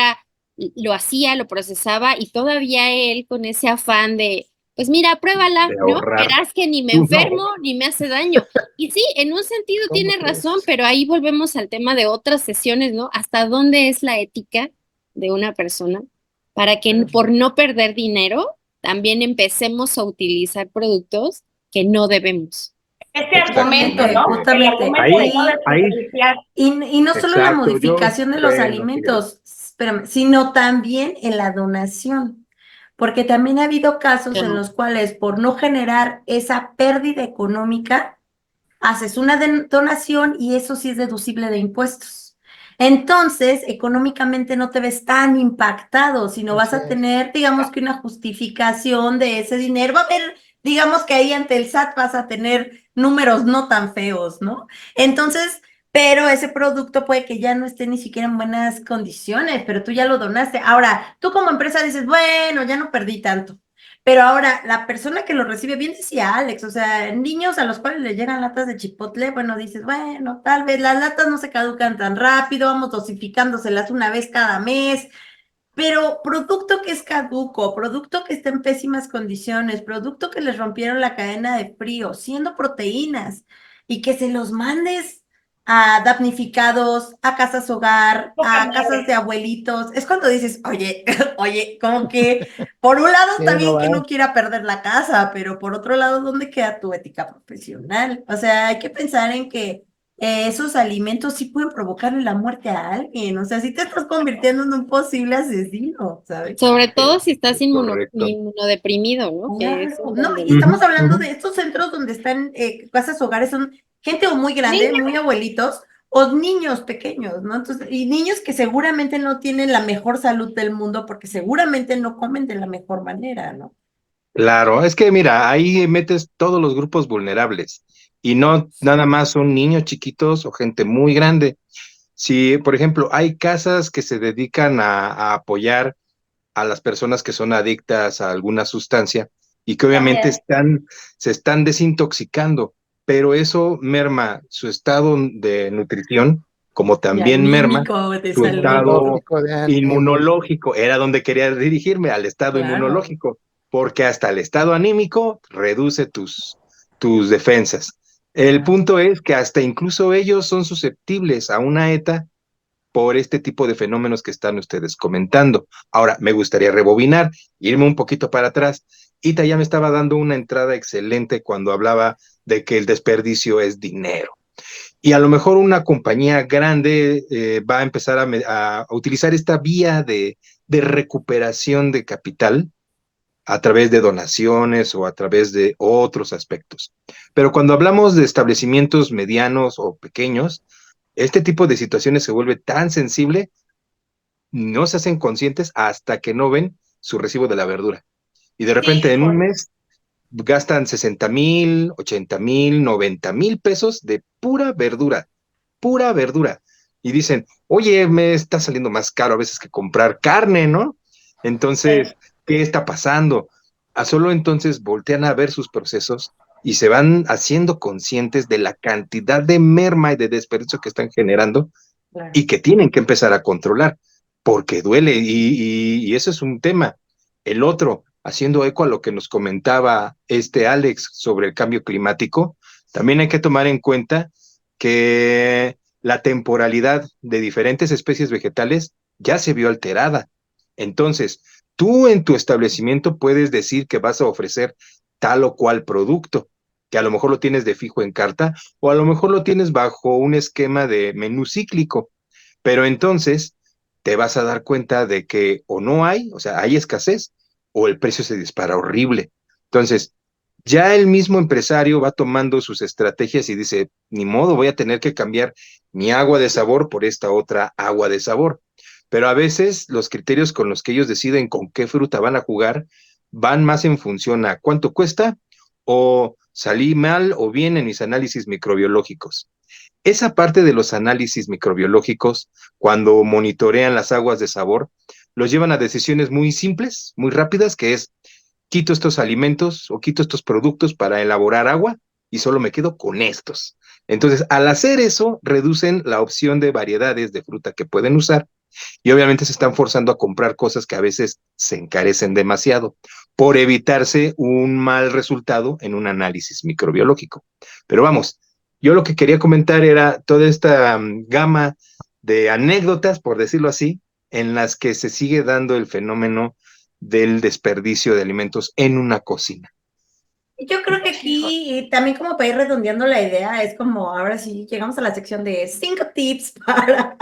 lo hacía, lo procesaba y todavía él con ese afán de, pues mira, pruébala, De ¿no? ahorrar. Verás que ni me Tú enfermo no. ni me hace daño. Y sí, en un sentido ¿Cómo tiene crees? razón, pero ahí volvemos al tema de otras sesiones, ¿no? ¿Hasta dónde es la ética de una persona para que por no perder dinero también empecemos a utilizar productos que no debemos? Este argumento, Justamente, ¿no? El justamente. argumento de no Ahí, desperdiciar. Y no solo la exacto. modificación de los Bueno, síguele. alimentos, espérame, sino también en la donación. Porque también ha habido casos en los cuales por no generar esa pérdida económica, haces una donación y eso sí es deducible de impuestos. Entonces, económicamente no te ves tan impactado, sino vas a Así es. tener, digamos que una justificación de ese dinero. Va a haber, digamos que ahí ante el SAT vas a tener números no tan feos, ¿no? Entonces, pero ese producto puede que ya no esté ni siquiera en buenas condiciones, pero tú ya lo donaste. Ahora, tú como empresa dices, bueno, ya no perdí tanto. Pero ahora, la persona que lo recibe, bien decía Alex, o sea, niños a los cuales le llegan latas de chipotle, bueno, dices, bueno, tal vez las latas no se caducan tan rápido, vamos dosificándoselas una vez cada mes, pero producto que es caduco, producto que está en pésimas condiciones, producto que les rompieron la cadena de frío, siendo proteínas, y que se los mandes a damnificados, a casas hogar, Poca a casas madre. de abuelitos, es cuando dices, oye, oye, como que por un lado Sí, está no bien que va. no quiera perder la casa, pero por otro lado, ¿dónde queda tu ética profesional? O sea, hay que pensar en que esos alimentos sí pueden provocarle la muerte a alguien, o sea, si te estás convirtiendo en un posible asesino, ¿sabes? Sobre todo si estás Es correcto. inmunodeprimido, ¿no? Que es Claro, en no, donde y estamos Ujú, hablando ujú. de estos centros donde están casas hogares, son gente o muy grande, Niños, muy abuelitos, o niños pequeños, ¿no? Entonces, y niños que seguramente no tienen la mejor salud del mundo porque seguramente no comen de la mejor manera, ¿no? Claro, es que mira, ahí metes todos los grupos vulnerables y no nada más son niños chiquitos o gente muy grande. Si, por ejemplo, hay casas que se dedican a apoyar a las personas que son adictas a alguna sustancia y que obviamente se están desintoxicando, pero eso merma su estado de nutrición, como Y también merma anímico, de su salud. estado Inmunológico, de ánimo. inmunológico. Era donde quería dirigirme, al estado Claro. inmunológico, porque hasta el estado anímico reduce tus defensas. El punto es que hasta incluso ellos son susceptibles a una ETA por este tipo de fenómenos que están ustedes comentando. Ahora, me gustaría rebobinar, irme un poquito para atrás. Ita ya me estaba dando una entrada excelente cuando hablaba de que el desperdicio es dinero. Y a lo mejor una compañía grande va a empezar a utilizar esta vía de recuperación de capital a través de donaciones o a través de otros aspectos. Pero cuando hablamos de establecimientos medianos o pequeños, este tipo de situaciones se vuelve tan sensible, no se hacen conscientes hasta que no ven su recibo de la verdura. Y de repente en un mes gastan 60,000, 80,000, 90,000 pesos de pura verdura. Y dicen, oye, me está saliendo más caro a veces que comprar carne, ¿no? Entonces, ¿qué está pasando? A solo entonces voltean a ver sus procesos y se van haciendo conscientes de la cantidad de merma y de desperdicio que están generando Claro. y que tienen que empezar a controlar, porque duele y eso es un tema. El otro, haciendo eco a lo que nos comentaba este Alex sobre el cambio climático, también hay que tomar en cuenta que la temporalidad de diferentes especies vegetales ya se vio alterada. Entonces, tú en tu establecimiento puedes decir que vas a ofrecer tal o cual producto, que a lo mejor lo tienes de fijo en carta o a lo mejor lo tienes bajo un esquema de menú cíclico, pero entonces te vas a dar cuenta de que o no hay, o sea, hay escasez o el precio se dispara horrible. Entonces, ya el mismo empresario va tomando sus estrategias y dice, ni modo, voy a tener que cambiar mi agua de sabor por esta otra agua de sabor. Pero a veces los criterios con los que ellos deciden con qué fruta van a jugar van más en función a cuánto cuesta o salí mal o bien en mis análisis microbiológicos. Esa parte de los análisis microbiológicos, cuando monitorean las aguas de sabor, los llevan a decisiones muy simples, muy rápidas, que es quito estos alimentos o quito estos productos para elaborar agua y solo me quedo con estos. Entonces, al hacer eso, reducen la opción de variedades de fruta que pueden usar y obviamente se están forzando a comprar cosas que a veces se encarecen demasiado por evitarse un mal resultado en un análisis microbiológico. Pero vamos, yo lo que quería comentar era toda esta gama de anécdotas, por decirlo así, en las que se sigue dando el fenómeno del desperdicio de alimentos en una cocina. Yo creo que aquí, también como para ir redondeando la idea, es como, ahora sí, llegamos a la sección de 5 tips para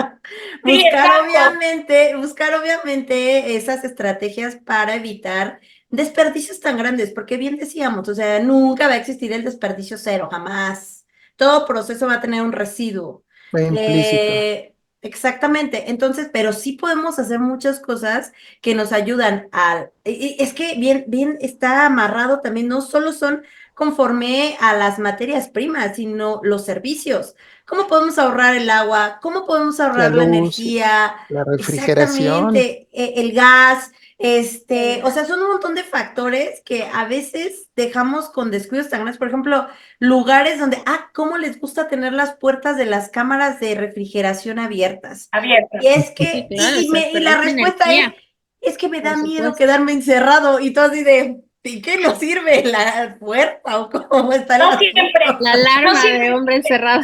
buscar obviamente esas estrategias para evitar desperdicios tan grandes, porque bien decíamos, o sea, nunca va a existir el desperdicio cero, jamás. Todo proceso va a tener un residuo. Va implícito. Exactamente, entonces, pero sí podemos hacer muchas cosas que nos ayudan a... Es que bien está amarrado también, no solo son conforme a las materias primas, sino los servicios. ¿Cómo podemos ahorrar el agua? ¿Cómo podemos La ahorrar la luz, energía? la refrigeración. Exactamente, el gas, o sea, son un montón de factores que a veces dejamos con descuidos tan grandes. Por ejemplo, lugares donde, ¿cómo les gusta tener las puertas de las cámaras de refrigeración abiertas? Y es Sí, que, claro, y la respuesta energía, es que me por da miedo supuesto. quedarme encerrado. Y todo así de, ¿y qué nos sirve la puerta o cómo está el No asunto? siempre. La alarma No siempre. de hombre encerrado.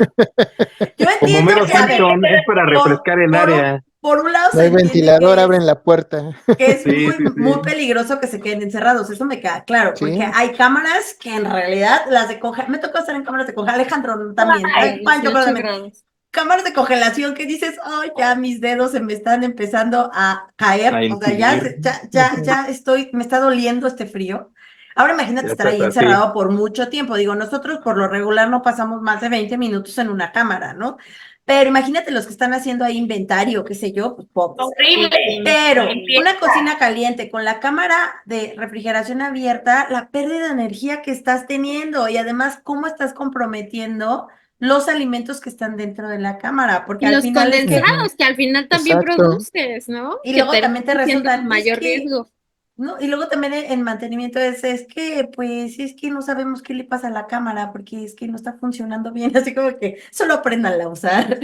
Yo Como entiendo Mero que, a ver, Simpson, es para refrescar el área. por un lado No se hay entiende ventilador, abren la puerta. que es Sí, muy, sí, muy sí. peligroso que se queden encerrados, eso me queda claro, Sí, porque hay cámaras que en realidad las de congelación, me tocó estar en cámaras de congelación, Alejandro también, A Pancho 18 también, grados. cámaras de congelación que dices, ay, ya mis dedos se me están empezando a caer, A o sea, ya, intuir. ya estoy, me está doliendo este frío. Ahora imagínate Ya estar estás ahí así. encerrado por mucho tiempo. Digo, nosotros por lo regular no pasamos más de 20 minutos en una cámara, ¿no? Pero imagínate los que están haciendo ahí inventario, qué sé yo, pues pobres. Horrible. Pero Limpieza. una cocina caliente con la cámara de refrigeración abierta, la pérdida de energía que estás teniendo y además cómo estás comprometiendo los alimentos que están dentro de la cámara, porque Y al los final es que, condensados que al final también Exacto. produces, ¿no? y Que luego terminan también te siendo resulta, mayor riesgo. ¿no? Y luego también en mantenimiento es que, pues, es que no sabemos qué le pasa a la cámara, porque es que no está funcionando bien, así como que solo apréndanla a usar,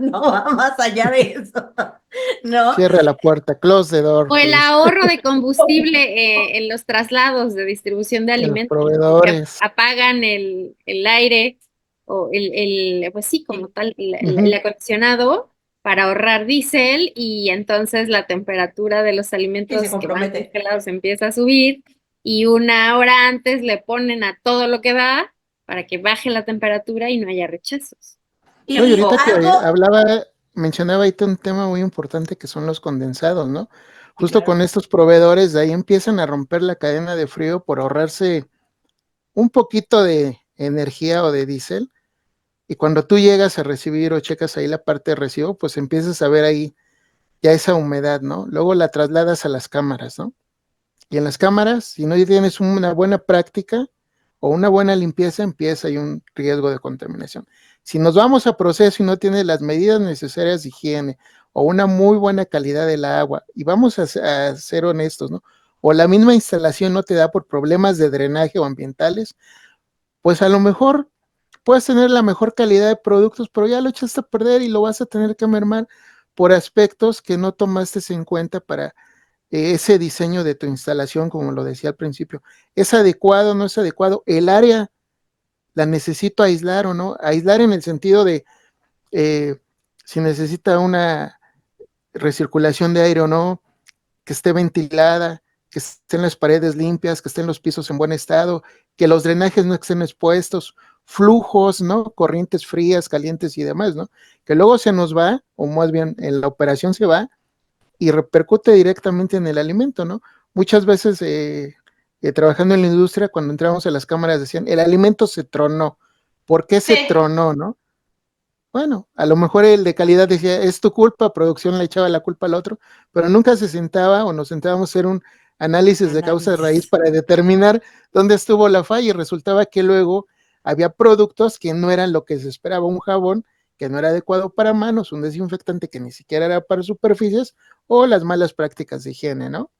no va más allá de eso, ¿no? Cierra la puerta, close the door, O el please. ahorro de combustible en los traslados de distribución de En los alimentos, ¿no? Que proveedores. apagan el aire o pues sí, como tal, el Ujú. acondicionado para ahorrar diésel y entonces la temperatura de los Y se alimentos que van compromete. congelados empieza a subir y una hora antes le ponen a todo lo que da para que baje la temperatura y no haya rechazos. No, y Y ahorita que algo, mencionaba ahorita un tema muy importante que son los condensados, ¿no? sí, Justo claro. con estos proveedores, de ahí empiezan a romper la cadena de frío por ahorrarse un poquito de energía o de diésel. Y cuando tú llegas a recibir o checas ahí la parte de recibo, pues empiezas a ver ahí ya esa humedad, ¿no? Luego la trasladas a las cámaras, ¿no? Y en las cámaras, si no tienes una buena práctica o una buena limpieza, empieza ahí un riesgo de contaminación. Si nos vamos a proceso y no tienes las medidas necesarias de higiene o una muy buena calidad del agua, y vamos a ser honestos, ¿no? O la misma instalación no te da por problemas de drenaje o ambientales, pues a lo mejor puedes tener la mejor calidad de productos, pero ya lo echaste a perder y lo vas a tener que mermar por aspectos que no tomaste en cuenta para ese diseño de tu instalación, como lo decía al principio. ¿Es adecuado o no es adecuado? El área la necesito aislar o no. Aislar en el sentido de eh, si necesita una recirculación de aire o no, que esté ventilada, que estén las paredes limpias, que estén los pisos en buen estado, que los drenajes no estén expuestos, flujos, ¿no? Corrientes frías, calientes y demás, ¿no? Que luego se nos va, o más bien en la operación se va, y repercute directamente en el alimento, ¿no? Muchas veces trabajando en la industria, cuando entramos a las cámaras decían, el alimento se tronó. ¿Por qué se Sí, tronó, no? Bueno, a lo mejor el de calidad decía, es tu culpa, producción le echaba la culpa al otro, pero nunca se sentaba o nos sentábamos a hacer un análisis de causa de raíz Análisis. para determinar dónde estuvo la falla y resultaba que luego había productos que no eran lo que se esperaba, un jabón que no era adecuado para manos, un desinfectante que ni siquiera era para superficies o las malas prácticas de higiene, ¿no?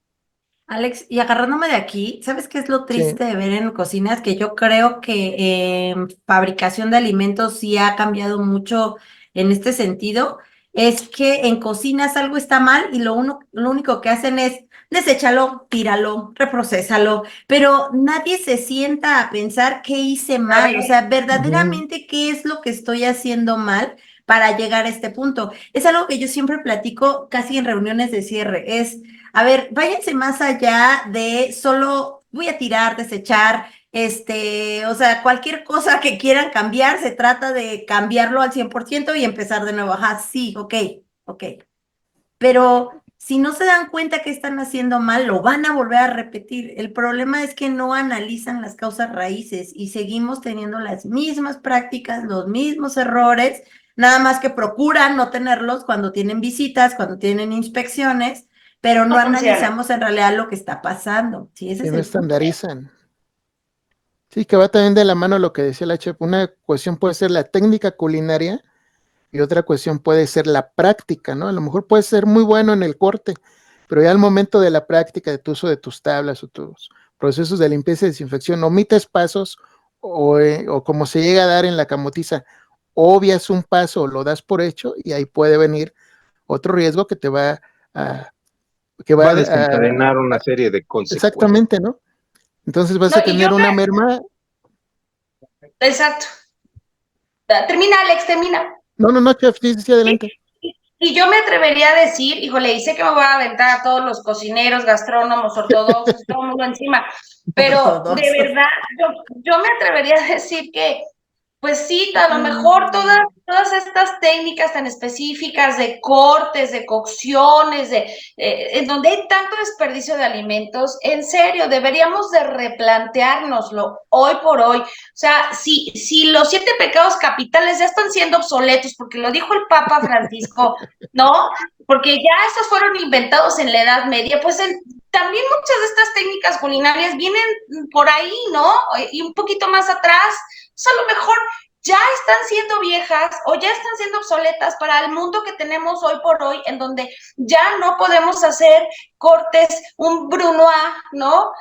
Alex, y agarrándome de aquí, ¿sabes qué es lo Sí. triste de ver en cocinas? Que yo creo que fabricación de alimentos sí ha cambiado mucho en este sentido. Es que en cocinas algo está mal y lo único que hacen es deséchalo, tíralo, reprocésalo, pero nadie se sienta a pensar qué hice mal, o sea, Ujú. verdaderamente qué es lo que estoy haciendo mal para llegar a este punto. Es algo que yo siempre platico casi en reuniones de cierre, es a ver, váyanse más allá de solo voy a tirar, desechar, o sea, cualquier cosa que quieran cambiar, se trata de cambiarlo al 100% y empezar de nuevo. Ajá, sí, ok. Pero si no se dan cuenta que están haciendo mal, lo van a volver a repetir. El problema es que no analizan las causas raíces y seguimos teniendo las mismas prácticas, los mismos errores, nada más que procuran no tenerlos cuando tienen visitas, cuando tienen inspecciones, pero no no funciona. analizamos en realidad lo que está pasando. Sí, ese Y es no el punto. estandarizan. Sí, que va también de la mano lo que decía la chef. Una cuestión puede ser la técnica culinaria y otra cuestión puede ser la práctica, ¿no? A lo mejor puedes ser muy bueno en el corte, pero ya al momento de la práctica, de tu uso de tus tablas o tus procesos de limpieza y desinfección, omites pasos o como se llega a dar en la camotiza, obvias un paso o lo das por hecho y ahí puede venir otro riesgo que te va a, Va a desencadenar una serie de consecuencias. exactamente, ¿no? Entonces vas No, a y yo tener una me, merma. exacto. Termina, Alex, termina. No, no, no, chef, sí, sí, sí, Y, adelante. y yo me atrevería a decir, híjole, y sé que me voy a aventar a todos los cocineros, gastrónomos, ortodoxos, todo el mundo encima, pero de Ortodoxos. verdad, yo me atrevería a decir que pues sí, a lo mejor todas estas técnicas tan específicas de cortes, de cocciones, en donde hay tanto desperdicio de alimentos, en serio, deberíamos de replanteárnoslo hoy por hoy. O sea, si los 7 pecados capitales ya están siendo obsoletos, porque lo dijo el Papa Francisco, ¿no? Porque ya esos fueron inventados en la Edad Media, pues también muchas de estas técnicas culinarias vienen por ahí, ¿no? Y un poquito más atrás. O sea, a lo mejor ya están siendo viejas o ya están siendo obsoletas para el mundo que tenemos hoy por hoy, en donde ya no podemos hacer cortes, un brunoise, ¿no?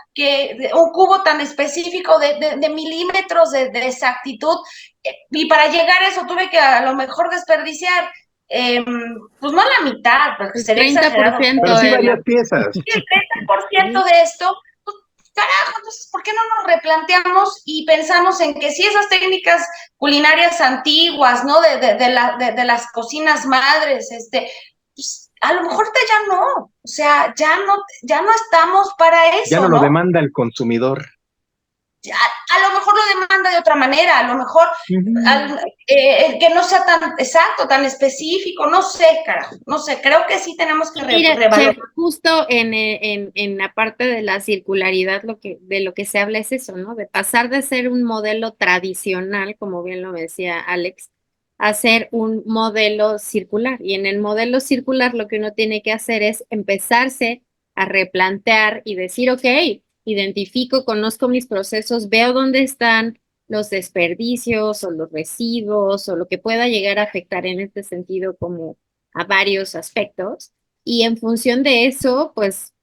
Un cubo tan específico de milímetros de exactitud, y para llegar a eso tuve que a lo mejor desperdiciar, pues no la mitad, porque El sería exagerado. 30% Pero sí de varias la... piezas. El 30% de esto, pues, carajo, entonces, ¿por qué no nos replanteamos y pensamos en que si esas técnicas culinarias antiguas, ¿no? De las cocinas madres, pues, a lo mejor ya no, o sea, ya no estamos para Ya no eso, lo ¿no? demanda el consumidor. A lo mejor lo demanda de otra manera, a lo mejor que no sea tan exacto, tan específico, no sé, carajo, no sé, creo que sí tenemos que Mira, revalorar. Chef, justo en la parte de la circularidad, de lo que se habla es eso, ¿no? De pasar de ser un modelo tradicional, como bien lo decía Alex, a ser un modelo circular. Y en el modelo circular lo que uno tiene que hacer es empezarse a replantear y decir, ok, identifico, conozco mis procesos, veo dónde están los desperdicios o los residuos o lo que pueda llegar a afectar en este sentido como a varios aspectos y en función de eso, pues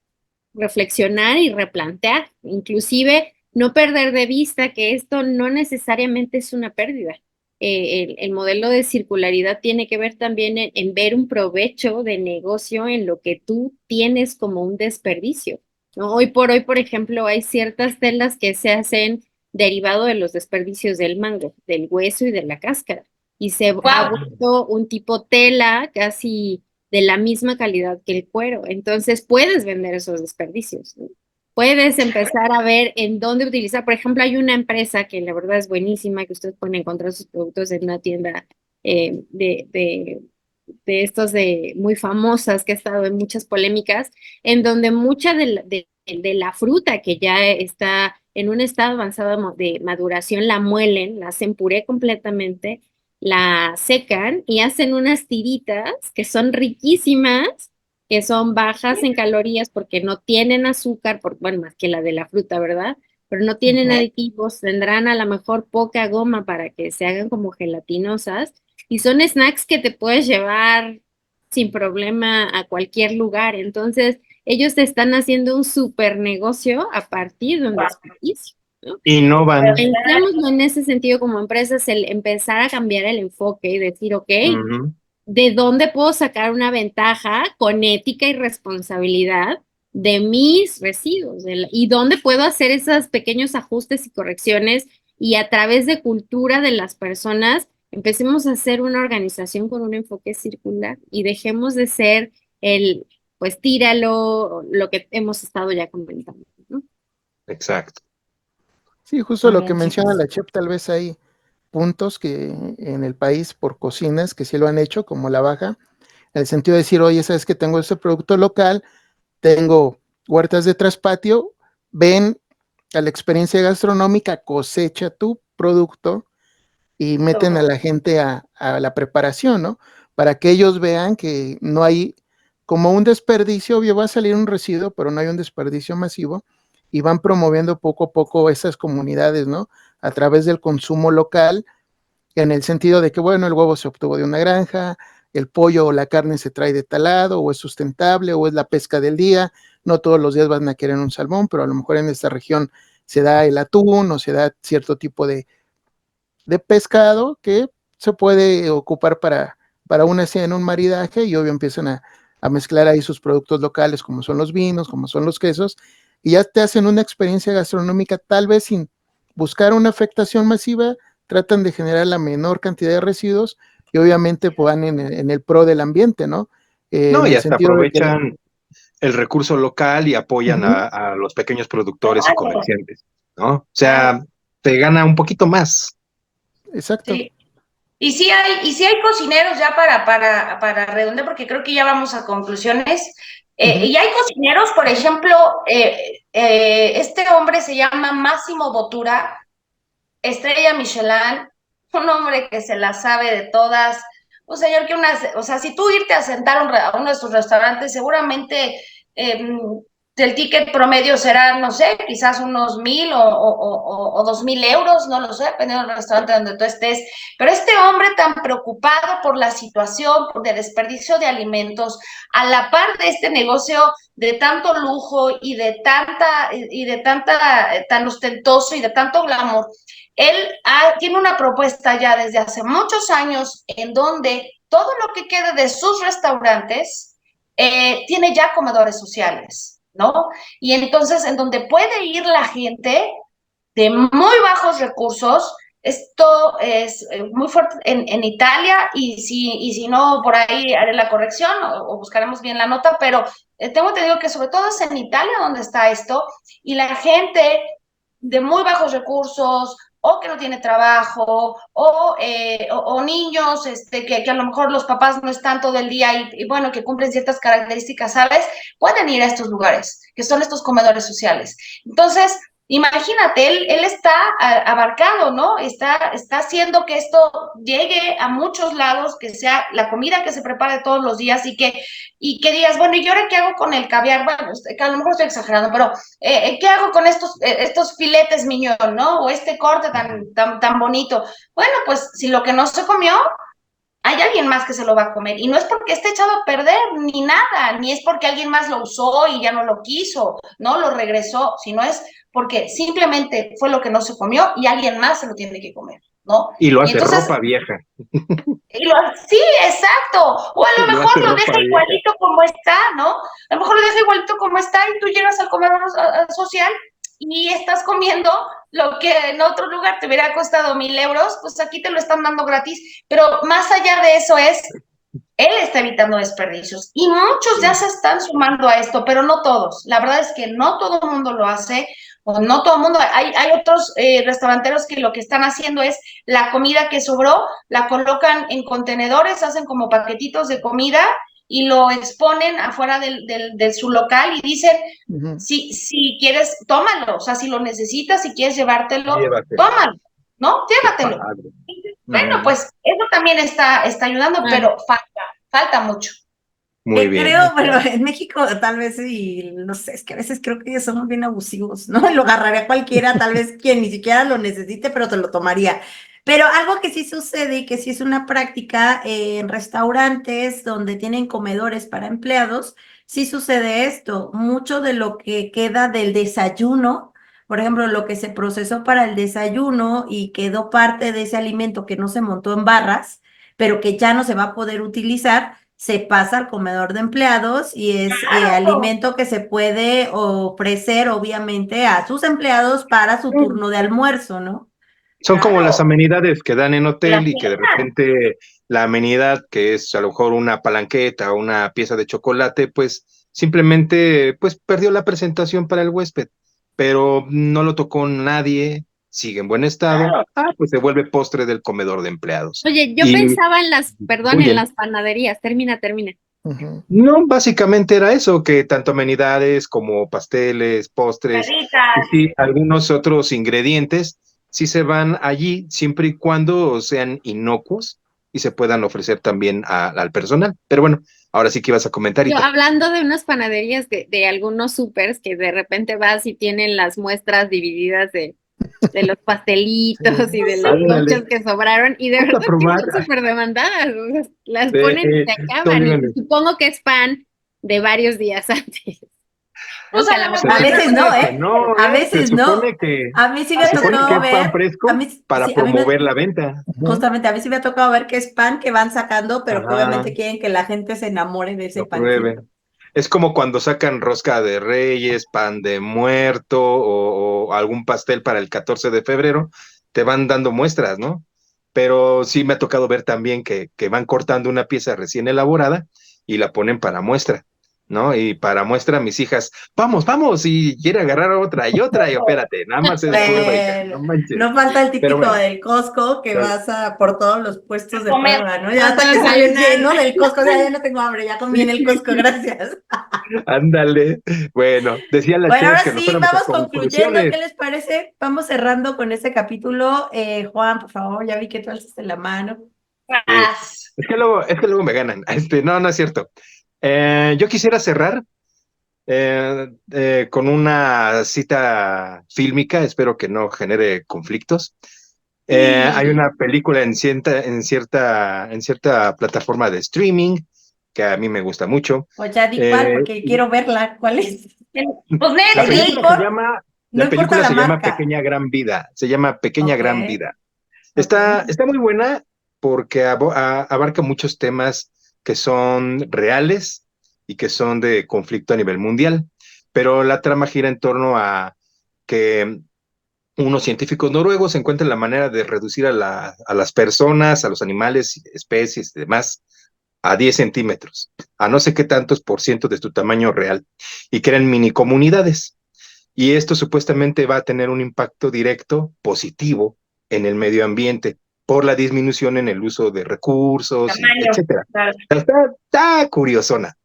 reflexionar y replantear, inclusive no perder de vista que esto no necesariamente es una pérdida. El modelo de circularidad tiene que ver también en ver un provecho de negocio en lo que tú tienes como un desperdicio, ¿no? Hoy por hoy, por ejemplo, hay ciertas telas que se hacen derivado de los desperdicios del mango, del hueso y de la cáscara, y se ha Wow. vuelto un tipo tela casi de la misma calidad que el cuero. Entonces puedes vender esos desperdicios, ¿no? Puedes empezar a ver en dónde utilizar. Por ejemplo, hay una empresa que la verdad es buenísima, que ustedes pueden encontrar sus productos en una tienda eh, de, de, de estos de muy famosas que ha estado en muchas polémicas, en donde mucha de la fruta que ya está en un estado avanzado de maduración la muelen, la hacen puré completamente, la secan y hacen unas tiritas que son riquísimas, que son bajas en calorías porque no tienen azúcar, bueno, más que la de la fruta, ¿verdad? Pero no tienen aditivos, tendrán a lo mejor poca goma para que se hagan como gelatinosas y son snacks que te puedes llevar sin problema a cualquier lugar. Entonces, ellos te están haciendo un super negocio a partir de un desperdicio, ¿no? Innovan. Pensémoslo en ese sentido como empresas, el empezar a cambiar el enfoque y decir, ok, Ujú. ¿de dónde puedo sacar una ventaja con ética y responsabilidad de mis residuos? ¿Y dónde puedo hacer esos pequeños ajustes y correcciones? Y a través de cultura de las personas, empecemos a hacer una organización con un enfoque circular y dejemos de ser pues tíralo, lo que hemos estado ya comentando, ¿no? Exacto. Sí, justo Muy lo que bien, menciona chicos. la chef, tal vez hay puntos que en el país por cocinas que sí lo han hecho, como la Baja, en el sentido de decir, oye, sabes que tengo este producto local, tengo huertas de traspatio, ven a la experiencia gastronómica, cosecha tu producto y meten a la gente a la preparación, ¿no? Para que ellos vean que no hay como un desperdicio, obvio va a salir un residuo, pero no hay un desperdicio masivo y van promoviendo poco a poco esas comunidades, ¿no? A través del consumo local, en el sentido de que, bueno, el huevo se obtuvo de una granja, el pollo o la carne se trae de tal lado, o es sustentable, o es la pesca del día. No todos los días van a querer un salmón, pero a lo mejor en esta región se da el atún o se da cierto tipo de pescado que se puede ocupar para una cena en un maridaje y obvio empiezan a mezclar ahí sus productos locales como son los vinos, como son los quesos y ya te hacen una experiencia gastronómica tal vez sin buscar una afectación masiva, tratan de generar la menor cantidad de residuos y obviamente pues, van en el pro del ambiente, ¿no? No, En y el hasta sentido de que... aprovechan el recurso local y apoyan Ujú, a los pequeños productores y Claro, comerciantes, ¿no? O claro, sea, te gana un poquito más. exacto. sí. Y sí hay cocineros ya para redondear, porque creo que ya vamos a conclusiones. Ujú. Y hay cocineros, por ejemplo, este hombre se llama Máximo Bottura, estrella Michelin, un hombre que se la sabe de todas. Un señor que o sea, si tú irte a sentar a uno de sus restaurantes, seguramente el ticket promedio será, no sé, quizás unos 1,000 o 2,000 euros, no lo sé, dependiendo del restaurante donde tú estés. Pero este hombre tan preocupado por la situación de desperdicio de alimentos, a la par de este negocio de tanto lujo y de tan ostentoso y de tanto glamour, él tiene una propuesta ya desde hace muchos años en donde todo lo que quede de sus restaurantes tiene ya comedores sociales, ¿no? Y entonces, en donde puede ir la gente de muy bajos recursos, esto es muy fuerte en Italia, y si no, por ahí haré la corrección o buscaremos bien la nota, pero tengo entendido que sobre todo es en Italia donde está esto, y la gente de muy bajos recursos, o que no tiene trabajo, o niños que a lo mejor los papás no están todo el día y bueno, que cumplen ciertas características, ¿sabes? Pueden ir a estos lugares, que son estos comedores sociales. Entonces, imagínate, él está abarcado, ¿no? Está haciendo que esto llegue a muchos lados, que sea la comida que se prepare todos los días y que digas, bueno, ¿y ahora qué hago con el caviar? Bueno, que a lo mejor estoy exagerando, pero ¿qué hago con estos filetes miñón, ¿no? O este corte tan bonito. Bueno, pues si lo que no se comió, hay alguien más que se lo va a comer. Y no es porque esté echado a perder, ni nada, ni es porque alguien más lo usó y ya no lo quiso, no lo regresó, sino es porque simplemente fue lo que no se comió y alguien más se lo tiene que comer, ¿no? Y lo hace entonces, ropa vieja. Sí, exacto. O a lo mejor lo deja igualito como está, ¿no? A lo mejor lo deja igualito como está y tú llegas al comedor social y estás comiendo lo que en otro lugar te hubiera costado 1,000 euros, pues aquí te lo están dando gratis. Pero más allá de eso él está evitando desperdicios y muchos ya se están sumando a esto, pero no todos. La verdad es que no todo el mundo lo hace, o no todo el mundo. Hay otros restauranteros que lo que están haciendo es la comida que sobró, la colocan en contenedores, hacen como paquetitos de comida y lo exponen afuera de su local y dicen, si quieres, tómalo, o sea, si lo necesitas, si quieres llevártelo, tómalo, ¿no? Llévatelo. Bueno, pues eso también está ayudando, pero falta mucho. Muy bien. Creo, bueno, en México tal vez, y no sé, es que a veces creo que somos bien abusivos, ¿no? Lo agarraría cualquiera, tal vez quien ni siquiera lo necesite, pero te lo tomaría. Pero algo que sí sucede y que sí es una práctica en restaurantes donde tienen comedores para empleados, sí sucede esto. Mucho de lo que queda del desayuno, por ejemplo, lo que se procesó para el desayuno y quedó parte de ese alimento que no se montó en barras, pero que ya no se va a poder utilizar, se pasa al comedor de empleados y es alimento que se puede ofrecer, obviamente, a sus empleados para su turno de almuerzo, ¿no? Son como las amenidades que dan en hotel y que de repente la amenidad, que es a lo mejor una palanqueta o una pieza de chocolate, pues simplemente pues perdió la presentación para el huésped, pero no lo tocó nadie, sigue en buen estado, pues se vuelve postre del comedor de empleados. Oye, yo pensaba en las panaderías. Termina. No, básicamente era eso, que tanto amenidades como pasteles, postres, y sí, algunos otros ingredientes sí se van allí, siempre y cuando sean inocuos y se puedan ofrecer también al personal. Pero bueno, ahora sí que ibas a comentar. Yo hablando de unas panaderías de algunos supers que de repente vas y tienen las muestras divididas de los pastelitos y de los lonches que sobraron, y de verdad que son súper demandadas, o sea, las ponen y se acaban, y supongo que es pan de varios días antes. O sea, a veces no, ¿eh? A veces no. A mí sí me ha tocado ver. Pan fresco para promover la venta. Justamente, a mí sí me ha tocado ver que es pan que van sacando, pero que obviamente quieren que la gente se enamore de ese pan. Es como cuando sacan rosca de Reyes, pan de muerto o algún pastel para el 14 de febrero, te van dando muestras, ¿no? Pero sí me ha tocado ver también que van cortando una pieza recién elaborada y la ponen para muestra, ¿no? Y para muestra mis hijas, vamos, y quiere agarrar otra, y espérate, nada más es no falta el típico del Costco que vas por todos los puestos de prueba, ¿no? Ya hasta que sale lleno del Costco, ya no tengo hambre, ya comí en el Costco, gracias. Ándale. Bueno, decía la Bueno, ahora sí, vamos concluyendo, ¿qué les parece? Vamos cerrando con este capítulo. Juan, por favor, ya vi que tú alzaste la mano. Es que luego me ganan. No es cierto. Yo quisiera cerrar con una cita fílmica, espero que no genere conflictos. Hay Sí. una película en cierta plataforma de streaming que a mí me gusta mucho. O ya di cuál, Eh, porque quiero verla. ¿Cuál es? Pues la No Netflix. película se importa, llama, no la importa película la se llama marca. Pequeña Gran Vida. Se llama Pequeña Ok, Gran Vida. ok. Está muy buena porque abarca muchos temas que son reales y que son de conflicto a nivel mundial, pero la trama gira en torno a que unos científicos noruegos encuentran la manera de reducir a las personas, a los animales, especies y demás, a 10 centímetros, a no sé qué tantos por ciento de su tamaño real, y crean mini comunidades. Y esto supuestamente va a tener un impacto directo positivo en el medio ambiente por la disminución en el uso de recursos, y Tamaño. etcétera. Claro. Está curiosona,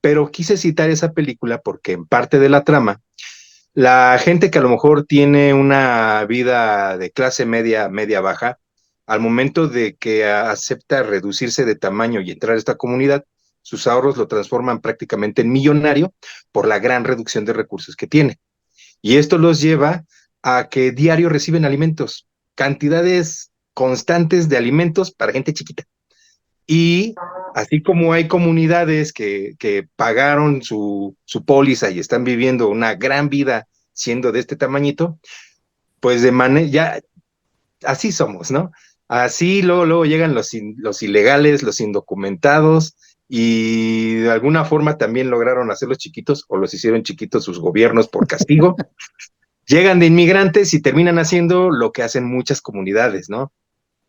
pero quise citar esa película porque en parte de la trama, la gente que a lo mejor tiene una vida de clase media, media baja, al momento de que acepta reducirse de tamaño y entrar a esta comunidad, sus ahorros lo transforman prácticamente en millonario por la gran reducción de recursos que tiene. Y esto los lleva a que diario reciben alimentos, cantidades constantes de alimentos para gente chiquita. Y así como hay comunidades que pagaron su póliza y están viviendo una gran vida siendo de este tamañito, pues de manera, ya así somos, ¿no? Así luego llegan los ilegales, los indocumentados, y de alguna forma también lograron hacerlos chiquitos o los hicieron chiquitos sus gobiernos por castigo. Llegan de inmigrantes y terminan haciendo lo que hacen muchas comunidades, ¿no?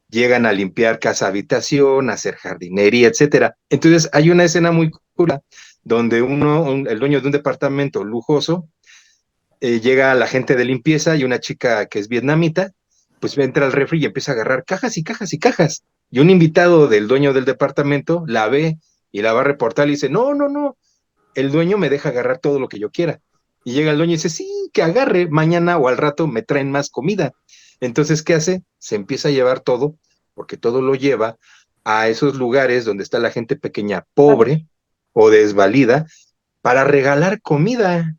Llegan a limpiar casa habitación, a hacer jardinería, etcétera. Entonces hay una escena muy curiosa donde el dueño de un departamento lujoso, llega a la gente de limpieza y una chica que es vietnamita, pues entra al refri y empieza a agarrar cajas y cajas y cajas. Y un invitado del dueño del departamento la ve y la va a reportar y dice, no, no, no, el dueño me deja agarrar todo lo que yo quiera. Y llega el dueño y dice, sí, que agarre, mañana o al rato me traen más comida. Entonces, ¿qué hace? Se empieza a llevar todo, porque todo lo lleva a esos lugares donde está la gente pequeña, pobre o desvalida, para regalar comida.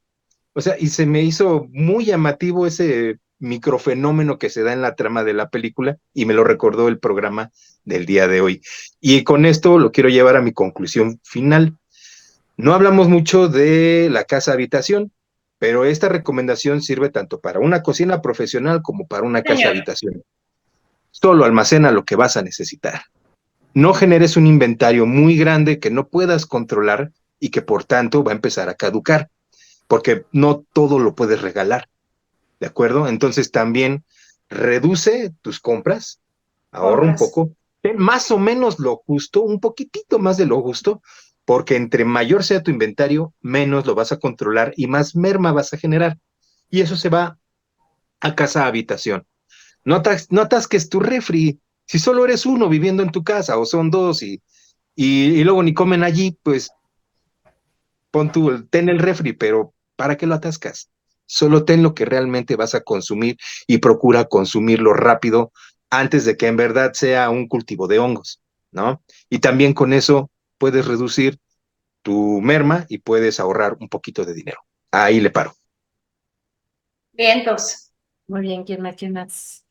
O sea, y se me hizo muy llamativo ese microfenómeno que se da en la trama de la película y me lo recordó el programa del día de hoy. Y con esto lo quiero llevar a mi conclusión final. No hablamos mucho de la casa habitación, pero esta recomendación sirve tanto para una cocina profesional como para una casa Señor. habitación. Solo almacena lo que vas a necesitar. No generes un inventario muy grande que no puedas controlar y que por tanto va a empezar a caducar, porque no todo lo puedes regalar, ¿de acuerdo? Entonces también reduce tus compras, ahorra un Compras. poco, ten más o menos lo justo, un poquitito más de lo justo, porque entre mayor sea tu inventario, menos lo vas a controlar y más merma vas a generar. Y eso se va a casa habitación. No atasques tu refri. Si solo eres uno viviendo en tu casa o son dos y luego ni comen allí, pues ten el refri, pero ¿para qué lo atascas? Solo ten lo que realmente vas a consumir y procura consumirlo rápido antes de que en verdad sea un cultivo de hongos, ¿no? Y también con eso puedes reducir tu merma y puedes ahorrar un poquito de dinero. Ahí le paro. Vientos. Muy bien, ¿quién más? ¿Quién más?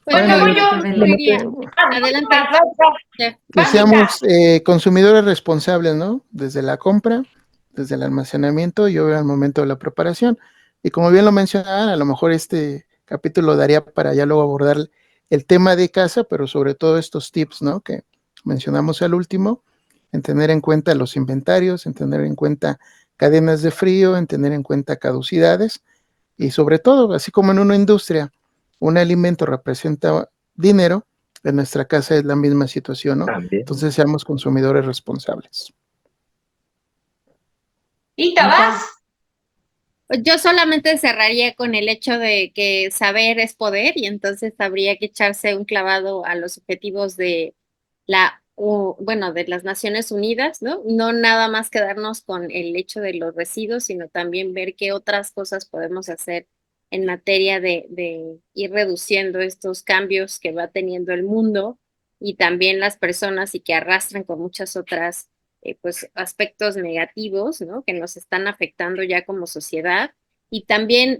Bueno, Bueno, yo yo. diría, adelante. Ya. que seamos consumidores responsables, ¿no? Desde la compra, desde el almacenamiento y obviamente al momento de la preparación. Y como bien lo mencionaban, a lo mejor este capítulo daría para ya luego abordar el tema de casa, pero sobre todo estos tips, ¿no? Que mencionamos al último, en tener en cuenta los inventarios, en tener en cuenta cadenas de frío, en tener en cuenta caducidades y sobre todo, así como en una industria, un alimento representa dinero, en nuestra casa es la misma situación, ¿no? También. Entonces seamos consumidores responsables. ¿Y te vas? Yo solamente cerraría con el hecho de que saber es poder y entonces habría que echarse un clavado a los objetivos de bueno, de las Naciones Unidas, ¿no? No nada más quedarnos con el hecho de los residuos, sino también ver qué otras cosas podemos hacer en materia de ir reduciendo estos cambios que va teniendo el mundo y también las personas y que arrastran con muchas otras pues aspectos negativos, ¿no? Que nos están afectando ya como sociedad. Y también,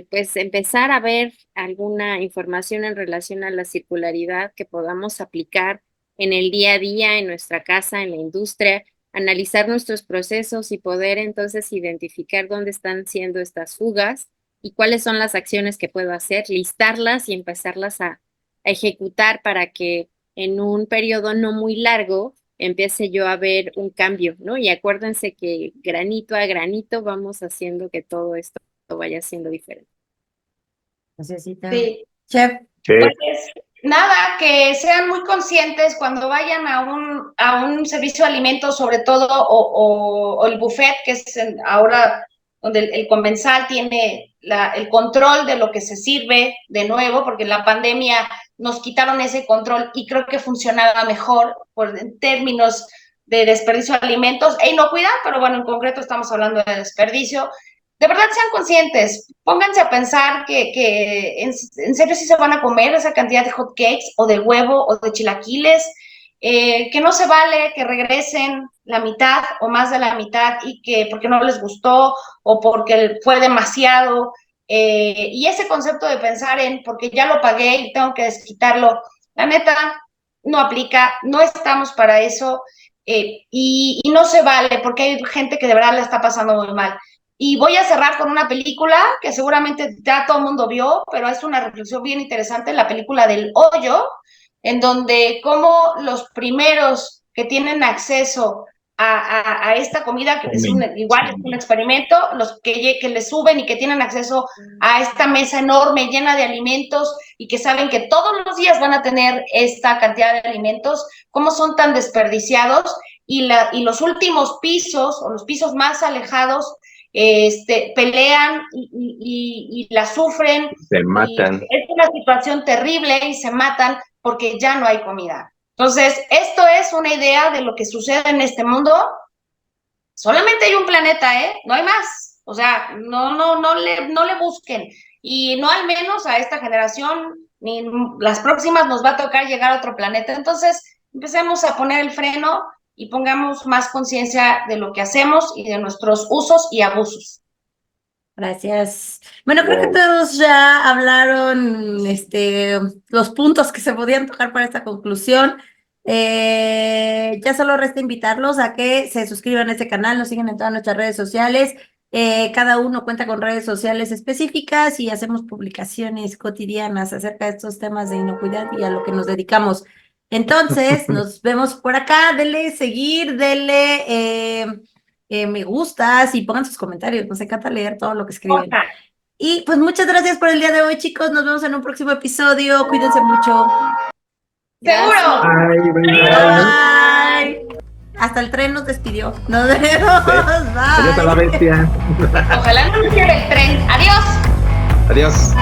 pues, empezar a ver alguna información en relación a la circularidad que podamos aplicar en el día a día, en nuestra casa, en la industria, analizar nuestros procesos y poder entonces identificar dónde están siendo estas fugas y cuáles son las acciones que puedo hacer, listarlas y empezarlas a ejecutar para que en un periodo no muy largo empiece yo a ver un cambio, ¿no? Y acuérdense que granito a granito vamos haciendo que todo esto vaya siendo diferente. Necesita. Sí. Chef. Pues nada, que sean muy conscientes cuando vayan a un servicio de alimentos, sobre todo, o el buffet, que es ahora donde el comensal tiene el control de lo que se sirve de nuevo, porque en la pandemia nos quitaron ese control y creo que funcionaba mejor en términos de desperdicio de alimentos e inocuidad, pero bueno, en concreto estamos hablando de desperdicio. De verdad sean conscientes, pónganse a pensar que en serio sí se van a comer esa cantidad de hot cakes o de huevo o de chilaquiles, que no se vale que regresen la mitad o más de la mitad y que porque no les gustó o porque fue demasiado, y ese concepto de pensar en porque ya lo pagué y tengo que desquitarlo, la neta no aplica, no estamos para eso, y no se vale porque hay gente que de verdad la está pasando muy mal. Y voy a cerrar con una película que seguramente ya todo el mundo vio, pero es una reflexión bien interesante, la película del Hoyo, en donde como los primeros que tienen acceso a esta comida, que es igual es un experimento, los que le suben y que tienen acceso a esta mesa enorme llena de alimentos y que saben que todos los días van a tener esta cantidad de alimentos, cómo son tan desperdiciados y los últimos pisos o los pisos más alejados pelean y la sufren. Se matan. Es una situación terrible y se matan porque ya no hay comida. Entonces, esto es una idea de lo que sucede en este mundo. Solamente hay un planeta, no hay más. O sea, no le busquen. Y no al menos a esta generación, ni las próximas nos va a tocar llegar a otro planeta. Entonces, empecemos a poner el freno y pongamos más conciencia de lo que hacemos y de nuestros usos y abusos. Gracias. Bueno, creo que todos ya hablaron los puntos que se podían tocar para esta conclusión. Ya solo resta invitarlos a que se suscriban a este canal, nos siguen en todas nuestras redes sociales. Cada uno cuenta con redes sociales específicas y hacemos publicaciones cotidianas acerca de estos temas de inocuidad y a lo que nos dedicamos. Entonces, nos vemos por acá. Denle seguir, denle me gustas y pongan sus comentarios. Nos encanta leer todo lo que escriben. Y pues muchas gracias por el día de hoy, chicos. Nos vemos en un próximo episodio. Cuídense mucho. ¡Seguro! Bye. Hasta el tren nos despidió. Nos vemos. Bye. Adiós a la bestia. Ojalá no nos lleve el tren. Adiós. Adiós.